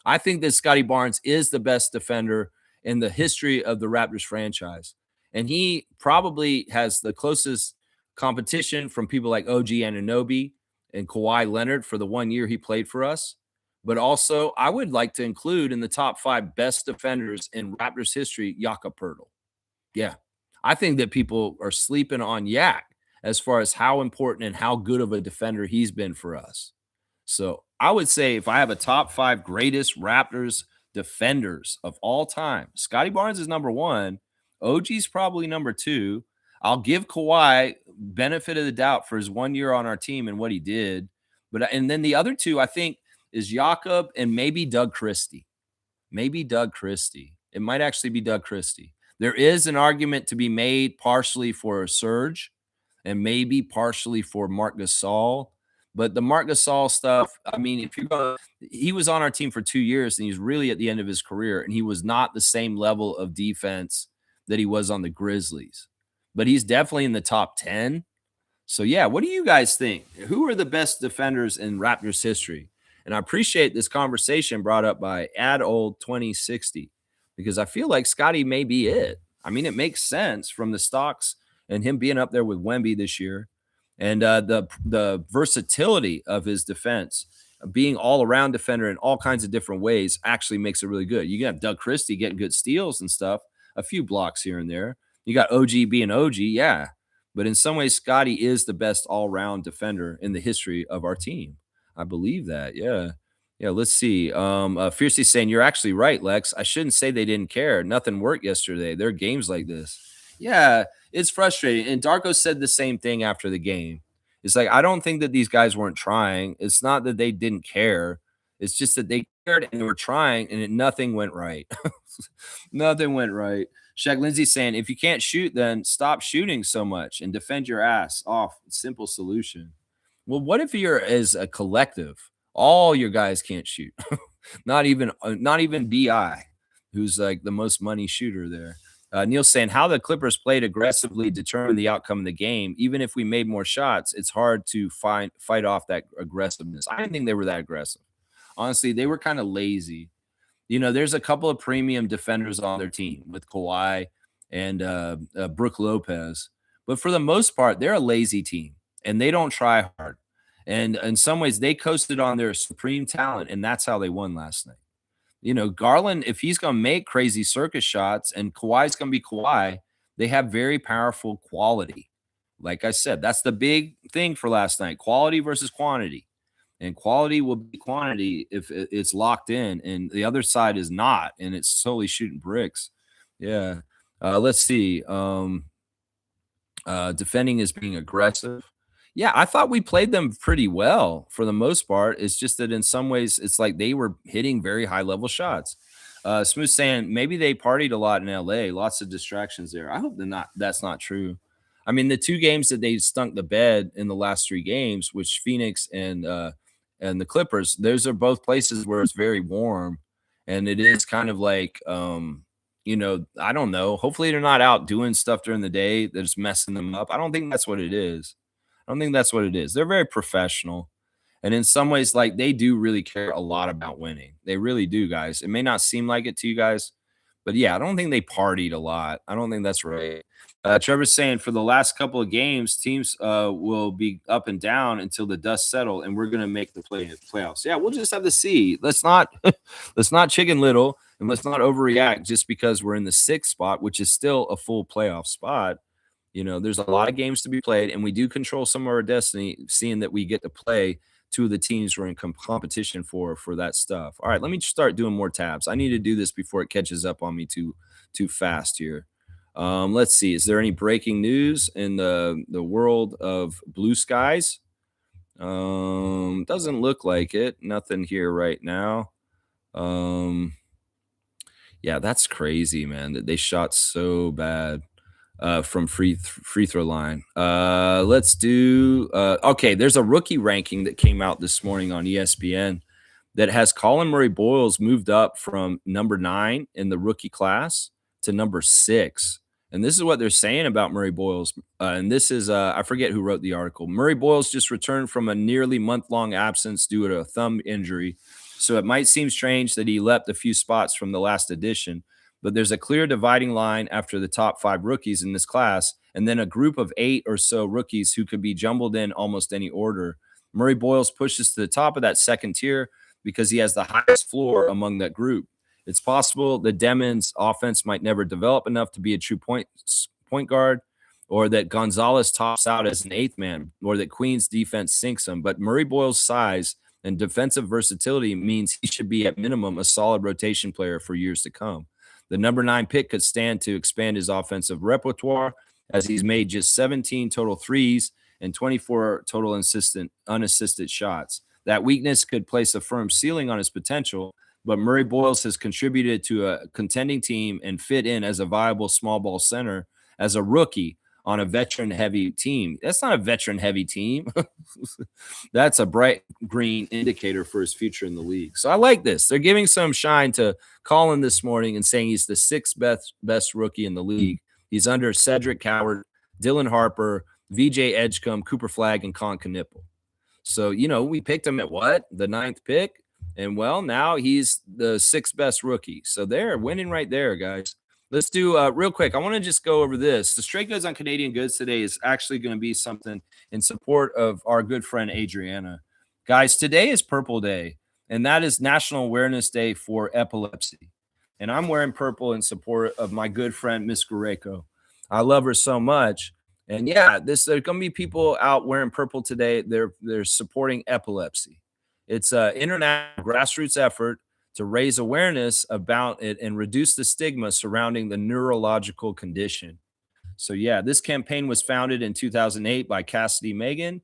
I think that Scotty Barnes is the best defender in the history of the Raptors franchise. And he probably has the closest competition from people like OG Anunoby and Kawhi Leonard for the 1 year he played for us. But also, I would like to include in the top 5 best defenders in Raptors history, Jakob Poeltl. Yeah. I think that people are sleeping on Yak as far as how important and how good of a defender he's been for us. So I would say if I have a top 5 greatest Raptors defenders of all time, Scotty Barnes is number 1. OG's probably number 2. I'll give Kawhi benefit of the doubt for his 1 year on our team and what he did. And then the other 2, I think, is Jakob and maybe Doug Christie. Maybe Doug Christie. It might actually be Doug Christie. There is an argument to be made partially for Serge and maybe partially for Marc Gasol. But the Marc Gasol stuff, I mean, if you're going, he was on our team for 2 years and he's really at the end of his career, and he was not the same level of defense that he was on the Grizzlies. But he's definitely in the top 10. So, yeah, what do you guys think? Who are the best defenders in Raptors history? And I appreciate this conversation brought up by AdOld2060 because I feel like Scotty may be it. I mean, it makes sense from the stocks and him being up there with Wemby this year, and the versatility of his defense, being all around defender in all kinds of different ways, actually makes it really good. You got Doug Christie getting good steals and stuff, a few blocks here and there. You got OG being OG, yeah. But in some ways, Scotty is the best all-around defender in the history of our team. I believe that. Yeah. Yeah. Let's see. Fiercely saying, you're actually right, Lex. I shouldn't say they didn't care. Nothing worked yesterday. There are games like this. Yeah. It's frustrating. And Darko said the same thing after the game. It's like, I don't think that these guys weren't trying. It's not that they didn't care. It's just that they cared and they were trying and nothing went right. Nothing went right. Shaq Lindsay saying, if you can't shoot, then stop shooting so much and defend your ass off. Simple solution. Well, what if you're as a collective, all your guys can't shoot? not even Bi, who's like the most money shooter there. Neil's saying how the Clippers played aggressively determined the outcome of the game. Even if we made more shots, it's hard to fight off that aggressiveness. I didn't think they were that aggressive. Honestly, they were kind of lazy. You know, there's a couple of premium defenders on their team with Kawhi and Brook Lopez. But for the most part, they're a lazy team and they don't try hard. And in some ways, they coasted on their supreme talent, and that's how they won last night. You know, Garland, if he's going to make crazy circus shots and Kawhi's going to be Kawhi, they have very powerful quality. Like I said, that's the big thing for last night, quality versus quantity. And quality will be quantity if it's locked in, and the other side is not, and it's solely shooting bricks. Yeah. Let's see. Defending is being aggressive. Yeah, I thought we played them pretty well for the most part. It's just that in some ways, it's like they were hitting very high level shots. Smooth saying maybe they partied a lot in LA, lots of distractions there. I hope that's not true. I mean, the 2 games that they stunk the bed in the last 3 games, which Phoenix and the Clippers, those are both places where it's very warm, and it is kind of like you know, I don't know. Hopefully they're not out doing stuff during the day that's messing them up. I don't think that's what it is. I don't think that's what it is. They're very professional. And in some ways, like they do really care a lot about winning. They really do, guys. It may not seem like it to you guys, but yeah, I don't think they partied a lot. I don't think that's right. Trevor's saying for the last couple of games, teams will be up and down until the dust settle, and we're going to make the playoffs. Yeah, we'll just have to see. Let's not chicken little, and let's not overreact just because we're in the 6th spot, which is still a full playoff spot. You know, there's a lot of games to be played, and we do control some of our destiny, seeing that we get to play 2 of the teams we're in competition for that stuff. All right, let me start doing more tabs. I need to do this before it catches up on me too fast here. Let's see. Is there any breaking news in the world of blue skies? Doesn't look like it. Nothing here right now. Um, yeah, that's crazy, man, that they shot so bad from free throw line. Let's do okay. There's a rookie ranking that came out this morning on ESPN that has Colin Murray-Boyles moved up from number 9 in the rookie class to number 6. And this is what they're saying about Murray-Boyles. And this is I forget who wrote the article. Murray-Boyles just returned from a nearly month-long absence due to a thumb injury. So it might seem strange that he leapt a few spots from the last edition, but there's a clear dividing line after the top 5 rookies in this class, and then a group of 8 or so rookies who could be jumbled in almost any order. Murray-Boyles pushes to the top of that second tier because he has the highest floor among that group. It's possible that Demon's offense might never develop enough to be a true point guard, or that Gonzalez tops out as an 8th man, or that Queen's defense sinks him. But Murray-Boyles' size and defensive versatility means he should be at minimum a solid rotation player for years to come. The number 9 pick could stand to expand his offensive repertoire, as he's made just 17 total threes and 24 total unassisted shots. That weakness could place a firm ceiling on his potential, but Murray-Boyles has contributed to a contending team and fit in as a viable small ball center as a rookie on a veteran-heavy team. That's not a veteran-heavy team. That's a bright green indicator for his future in the league. So I like this. They're giving some shine to Colin this morning and saying he's the 6th best rookie in the league. He's under Cedric Coward, Dylan Harper, VJ Edgecombe, Cooper Flagg, and Con Knipple. So, we picked him at what? The 9th pick? And, well, now he's the 6th best rookie. So they're winning right there, guys. Let's do real quick. I want to just go over this. The Straight Goods on Canadian Goods today is actually going to be something in support of our good friend Adriana. Guys, today is Purple Day, and that is National Awareness Day for Epilepsy. And I'm wearing purple in support of my good friend, Miss Greco. I love her so much. And yeah, there's going to be people out wearing purple today. They're supporting epilepsy. It's an international grassroots effort to raise awareness about it and reduce the stigma surrounding the neurological condition. So yeah, this campaign was founded in 2008 by Cassidy Megan,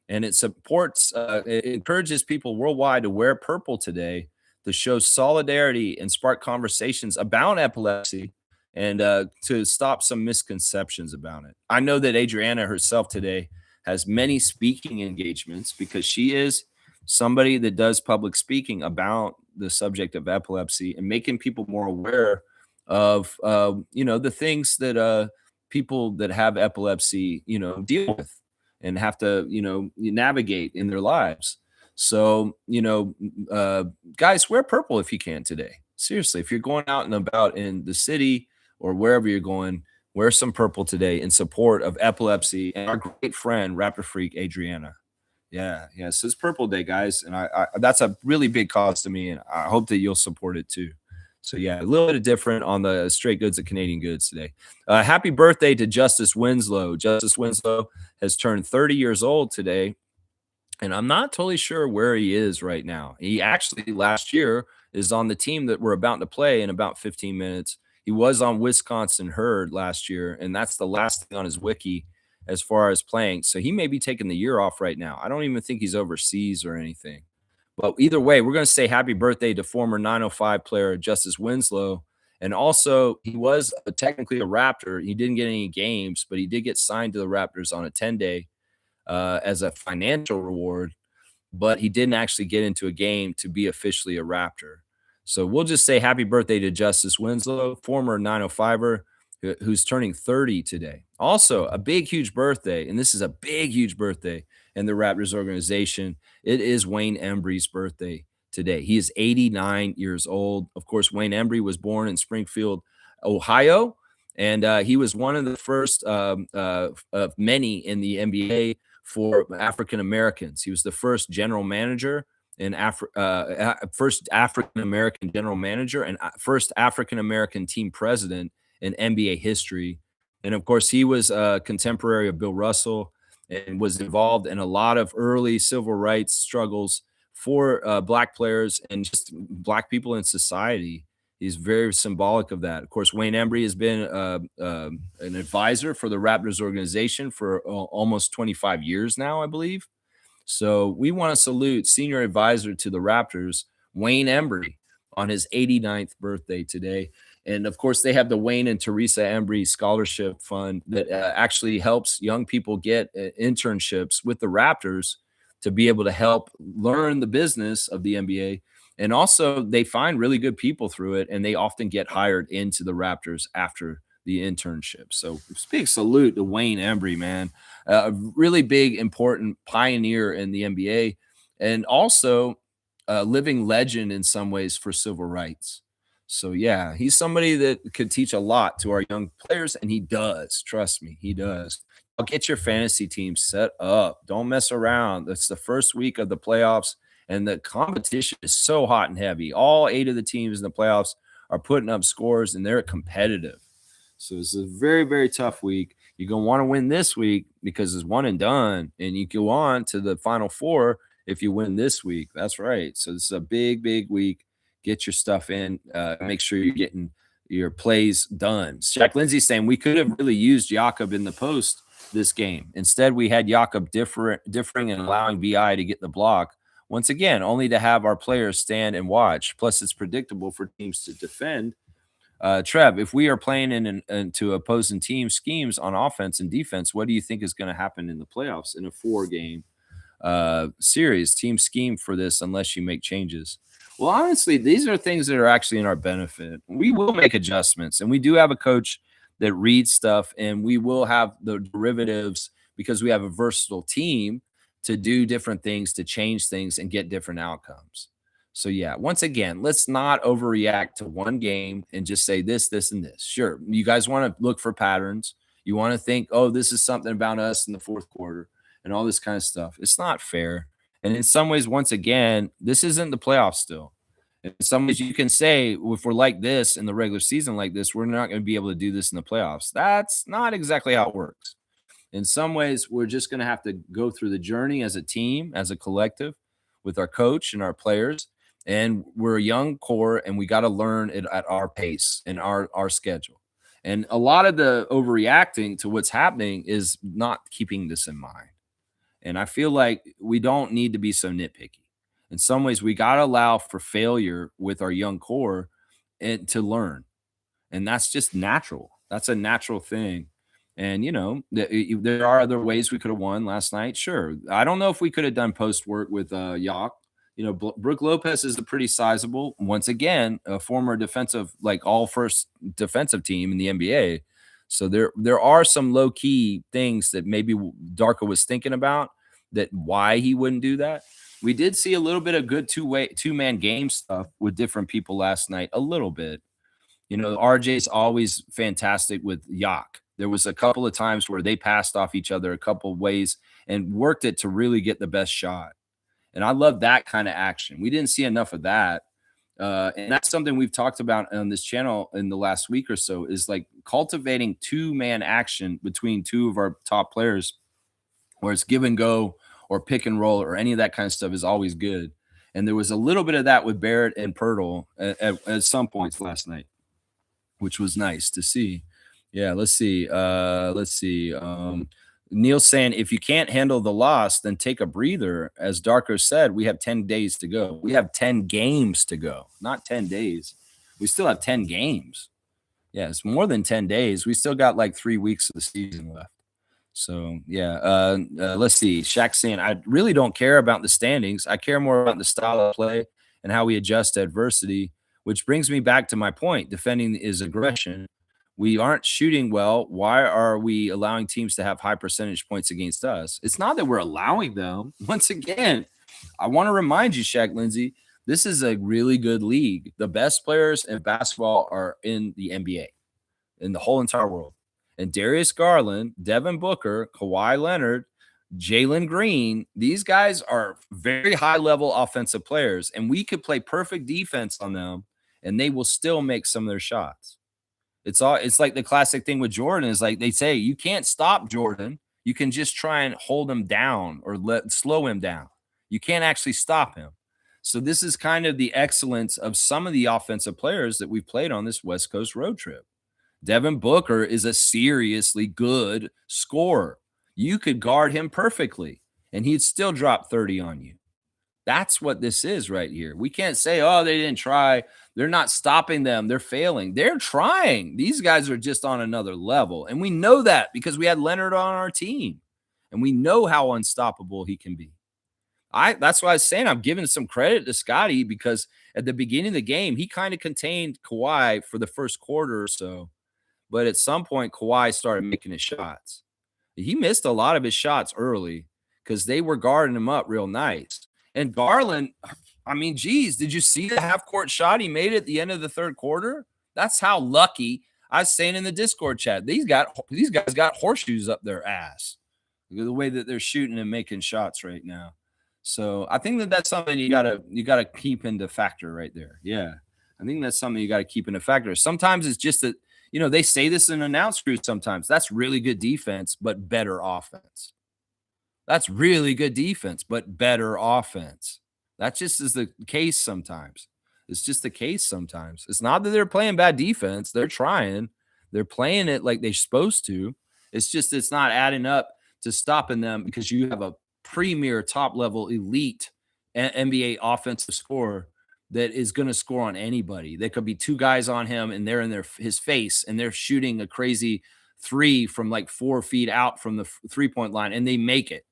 and it it encourages people worldwide to wear purple today to show solidarity and spark conversations about epilepsy and to stop some misconceptions about it. I know that Adriana herself today has many speaking engagements because she is somebody that does public speaking about the subject of epilepsy and making people more aware of, the things that people that have epilepsy, deal with and have to, navigate in their lives. So, guys, wear purple if you can today. Seriously, if you're going out and about in the city or wherever you're going, wear some purple today in support of epilepsy and our great friend, Raptor Freak Adriana. Yeah. So it's Purple Day, guys, and I that's a really big cause to me, and I hope that you'll support it too. So yeah, a little bit different on the Straight Goods of Canadian Goods today. Happy birthday to Justice Winslow. Justice Winslow has turned 30 years old today, and I'm not totally sure where he is right now. He actually last year is on the team that we're about to play in about 15 minutes. He was on Wisconsin Herd last year, and that's the last thing on his wiki as far as playing. So he may be taking the year off right now. I don't even think he's overseas or anything. But either way, we're going to say happy birthday to former 905 player Justice Winslow. And also, he was technically a Raptor. He didn't get any games, but he did get signed to the Raptors on a 10-day as a financial reward. But he didn't actually get into a game to be officially a Raptor. So we'll just say happy birthday to Justice Winslow, former 905er, who's turning 30 today. Also, a big, huge birthday, and this is a big, huge birthday in the Raptors organization. It is Wayne Embry's birthday today. He is 89 years old. Of course, Wayne Embry was born in Springfield, Ohio, and he was one of the first of many in the NBA for African Americans. He was the first general manager and first African American general manager and first African American team president in NBA history. And of course, he was a contemporary of Bill Russell and was involved in a lot of early civil rights struggles for Black players and just Black people in society. He's very symbolic of that. Of course, Wayne Embry has been an advisor for the Raptors organization for almost 25 years now, I believe. So we want to salute senior advisor to the Raptors, Wayne Embry, on his 89th birthday today. And of course, they have the Wayne and Teresa Embry Scholarship Fund that actually helps young people get internships with the Raptors to be able to help learn the business of the NBA. And also, they find really good people through it, and they often get hired into the Raptors after the internship. So, big salute to Wayne Embry, man. A really big, important pioneer in the NBA, and also a living legend in some ways for civil rights. So, yeah, he's somebody that could teach a lot to our young players, and he does. Trust me, he does. I'll get your fantasy team set up. Don't mess around. It's the first week of the playoffs, and the competition is so hot and heavy. All 8 of the teams in the playoffs are putting up scores, and they're competitive. So it's a very, very tough week. You're going to want to win this week because it's one and done, and you go on to the Final Four if you win this week. That's right. So this is a big, big week. Get your stuff in. Make sure you're getting your plays done. Shaq Lindsay saying we could have really used Jakob in the post this game. Instead, we had Jakob differing and allowing BI to get the block. Once again, only to have our players stand and watch. Plus, it's predictable for teams to defend. Trev, if we are playing into opposing team schemes on offense and defense, what do you think is going to happen in the playoffs in a 4-game series team scheme for this unless you make changes? Well, honestly, these are things that are actually in our benefit. We will make adjustments, and we do have a coach that reads stuff, and we will have the derivatives because we have a versatile team to do different things, to change things and get different outcomes. So, yeah, once again, let's not overreact to one game and just say this, this, and this. Sure, you guys want to look for patterns. You want to think, oh, this is something about us in the fourth quarter and all this kind of stuff. It's not fair. And in some ways, once again, this isn't the playoffs still. In some ways, you can say, if we're like this in the regular season like this, we're not going to be able to do this in the playoffs. That's not exactly how it works. In some ways, we're just going to have to go through the journey as a team, as a collective, with our coach and our players. And we're a young core, and we got to learn it at our pace and our schedule. And a lot of the overreacting to what's happening is not keeping this in mind. And I feel like we don't need to be so nitpicky. In some ways, we got to allow for failure with our young core and to learn. And that's just natural. That's a natural thing. And, there are other ways we could have won last night. Sure. I don't know if we could have done post work with Yak. Brooke Lopez is a pretty sizable, once again, a former defensive, like all first defensive team in the NBA. So there are some low key things that maybe Darko was thinking about that why he wouldn't do that. We did see a little bit of good two-man game stuff with different people last night, a little bit. RJ's always fantastic with Yak. There was a couple of times where they passed off each other a couple of ways and worked it to really get the best shot. And I love that kind of action. We didn't see enough of that. And that's something we've talked about on this channel in the last week or so is like cultivating two-man action between two of our top players, where it's give and go or pick and roll or any of that kind of stuff is always good. And there was a little bit of that with Barrett and Pirtle at some points last night, which was nice to see. Yeah, let's see. Neil's saying, if you can't handle the loss, then take a breather. As Darko said, we have 10 days to go. We have 10 games to go, not 10 days. We still have 10 games. Yeah, it's more than 10 days. We still got like 3 weeks of the season left. So, yeah, let's see. Shaq saying, I really don't care about the standings. I care more about the style of play and how we adjust to adversity, which brings me back to my point. Defending is aggression. We aren't shooting well. Why are we allowing teams to have high percentage points against us? It's not that we're allowing them. Once again, I want to remind you, Shaq Lindsay, this is a really good league. The best players in basketball are in the NBA, in the whole entire world. And Darius Garland, Devin Booker, Kawhi Leonard, Jalen Green, these guys are very high-level offensive players, and we could play perfect defense on them, and they will still make some of their shots. It's like the classic thing with Jordan is like they say, you can't stop Jordan. You can just try and hold him down or slow him down. You can't actually stop him. So this is kind of the excellence of some of the offensive players that we've played on this West Coast road trip. Devin Booker is a seriously good scorer. You could guard him perfectly. and he'd still drop 30 on you. That's what this is right here. We can't say, oh, they didn't try. They're not stopping them. They're failing. They're trying. These guys are just on another level. And we know that because we had Leonard on our team. And we know how unstoppable he can be. That's why I was saying I'm giving some credit to Scotty because at the beginning of the game, he kind of contained Kawhi for the first quarter or so. But at some point, Kawhi started making his shots. He missed a lot of his shots early because they were guarding him up real nice. And Garland, I mean, geez, did you see the half-court shot he made at the end of the third quarter? That's how lucky. I was saying in the Discord chat, these guys got horseshoes up their ass. The way that they're shooting and making shots right now. So I think that's something you gotta keep into factor right there. Yeah, I think that's something you got to keep into factor. Sometimes it's just that they say this in announce crews. Sometimes that's really good defense, but better offense. That's really good defense, but better offense. That just is the case sometimes. It's just the case sometimes. It's not that they're playing bad defense. They're trying. They're playing it like they're supposed to. It's just it's not adding up to stopping them because you have a premier top-level elite NBA offensive scorer that is going to score on anybody. There could be two guys on him, and they're in his face, and they're shooting a crazy three from like 4 feet out from the three-point line, and they make it.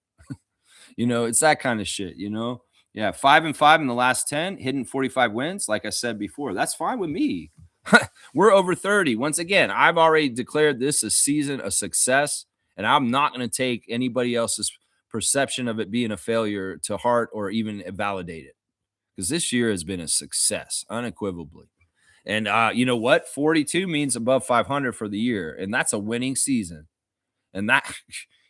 It's that kind of shit, Yeah, 5-5 in the last 10, hitting 45 wins. Like I said before, that's fine with me. We're over 30. Once again, I've already declared this a season a success, and I'm not going to take anybody else's perception of it being a failure to heart or even validate it, because this year has been a success, unequivocally. And you know what? 42 means above 500 for the year, and that's a winning season. And that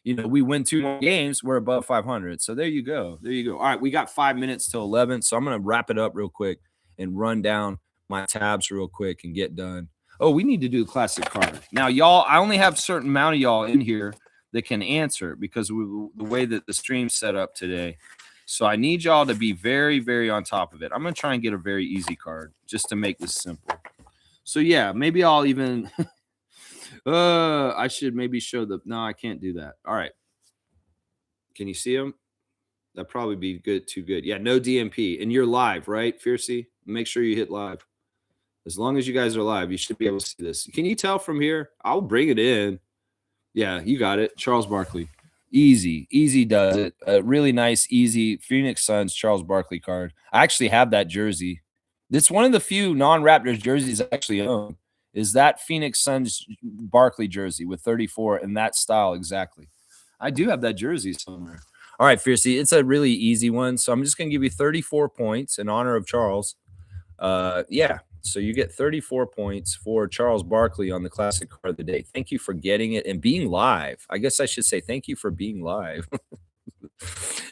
we win 2 more games, we're above 500. So there you go. There you go. All right, we got 5 minutes till 11, so I'm going to wrap it up real quick and run down my tabs real quick and get done. Oh, we need to do a classic card. Now, y'all, I only have a certain amount of y'all in here that can answer because the way that the stream's set up today. So I need y'all to be very, very on top of it. I'm going to try and get a very easy card just to make this simple. So, yeah, maybe I'll even I should maybe show no, I can't do that. All right. Can you see them? That'd probably be good. Too good. Yeah, no DMP. And you're live, right, Fiercey? Make sure you hit live. As long as you guys are live, you should be able to see this. Can you tell from here? I'll bring it in. Yeah, you got it. Charles Barkley. Easy does it. Really nice, easy Phoenix Suns Charles Barkley card. I actually have that jersey. It's one of the few non-Raptors jerseys I actually own. Is that Phoenix Suns Barkley jersey with 34 in that style exactly. I do have that jersey somewhere. All right, Fiercey, it's a really easy one. So I'm just going to give you 34 points in honor of Charles. Yeah, so you get 34 points for Charles Barkley on the classic card of the day. Thank you for getting it and being live. I guess I should say thank you for being live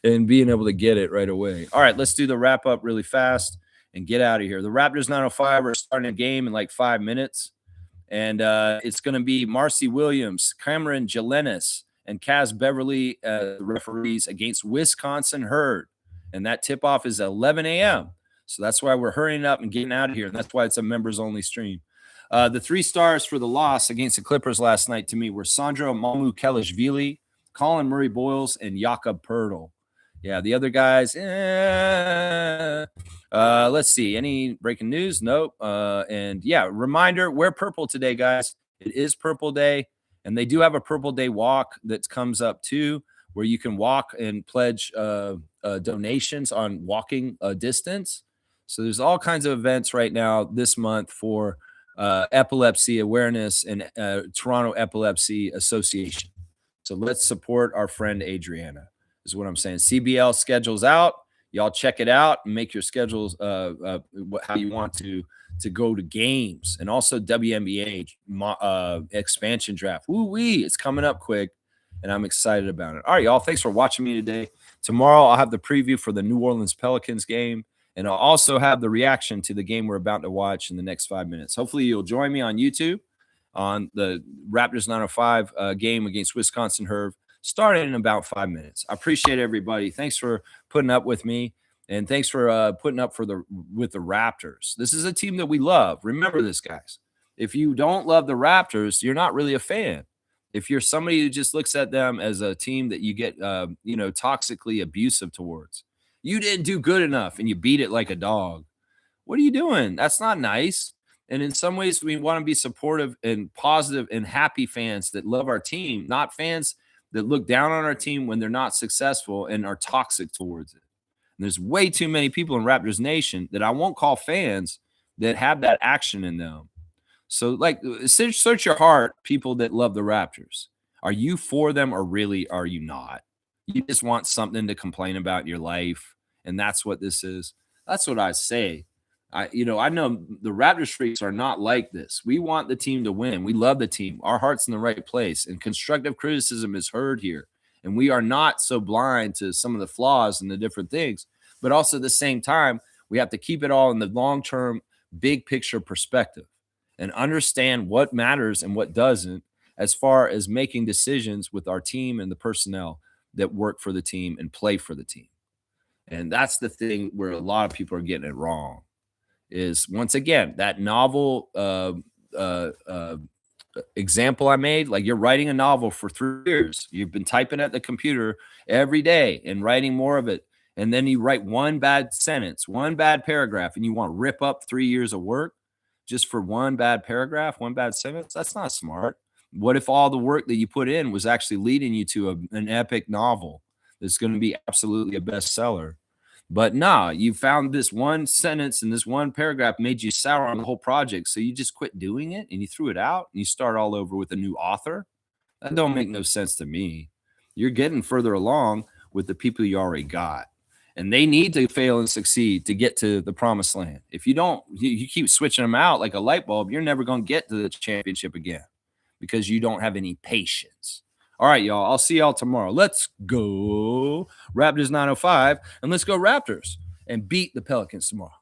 and being able to get it right away. All right, let's do the wrap up really fast and get out of here. The Raptors 905 are starting a game in like 5 minutes. And it's going to be Marcy Williams, Cameron Jelenis, and Kaz Beverly, the referees against Wisconsin Herd. And that tip-off is 11 a.m. So that's why we're hurrying up and getting out of here. And that's why it's a members-only stream. The 3 stars for the loss against the Clippers last night to me were Sandro Mamukelashvili, Colin Murray-Boyles, and Jakob Poeltl. Yeah, the other guys, let's see. Any breaking news? Nope. And yeah, reminder, wear purple today, guys. It is Purple Day, and they do have a Purple Day walk that comes up too, where you can walk and pledge donations on walking a distance. So there's all kinds of events right now this month for epilepsy awareness and Toronto Epilepsy Association. So let's support our friend Adriana. Is what I'm saying. CBL schedule's out. Y'all check it out and make your schedules how you want to go to games. And also WNBA expansion draft. Woo-wee, it's coming up quick, and I'm excited about it. All right, y'all, thanks for watching me today. Tomorrow I'll have the preview for the New Orleans Pelicans game, and I'll also have the reaction to the game we're about to watch in the next 5 minutes. Hopefully you'll join me on YouTube on the Raptors 905 game against Wisconsin Herd, starting in about 5 minutes. I appreciate everybody. Thanks for putting up with me, and thanks for putting up with the Raptors. This is a team that we love. Remember this, guys. If you don't love the Raptors, you're not really a fan. If you're somebody who just looks at them as a team that you get, toxically abusive towards, you didn't do good enough and you beat it like a dog. What are you doing? That's not nice. And in some ways, we want to be supportive and positive and happy fans that love our team, not fans that look down on our team when they're not successful and are toxic towards it. And there's way too many people in Raptors Nation that I won't call fans that have that action in them. So, like, search your heart, people that love the Raptors. Are you for them or really are you not? You just want something to complain about in your life, and that's what this is. That's what I say. I know the Raptors freaks are not like this. We want the team to win. We love the team. Our heart's in the right place, and constructive criticism is heard here. And we are not so blind to some of the flaws and the different things, but also at the same time, we have to keep it all in the long-term, big picture perspective and understand what matters and what doesn't as far as making decisions with our team and the personnel that work for the team and play for the team. And that's the thing where a lot of people are getting it wrong is once again, that novel example I made, like you're writing a novel for 3 years. You've been typing at the computer every day and writing more of it. And then you write one bad sentence, one bad paragraph, and you want to rip up 3 years of work just for one bad paragraph, one bad sentence. That's not smart. What if all the work that you put in was actually leading you to an epic novel that's going to be absolutely a bestseller? But nah, you found this one sentence and this one paragraph made you sour on the whole project. So you just quit doing it and you threw it out and you start all over with a new author. That don't make no sense to me. You're getting further along with the people you already got. And they need to fail and succeed to get to the promised land. If you don't, you keep switching them out like a light bulb, you're never going to get to the championship again because you don't have any patience. All right, y'all. I'll see y'all tomorrow. Let's go Raptors 905 and let's go Raptors and beat the Pelicans tomorrow.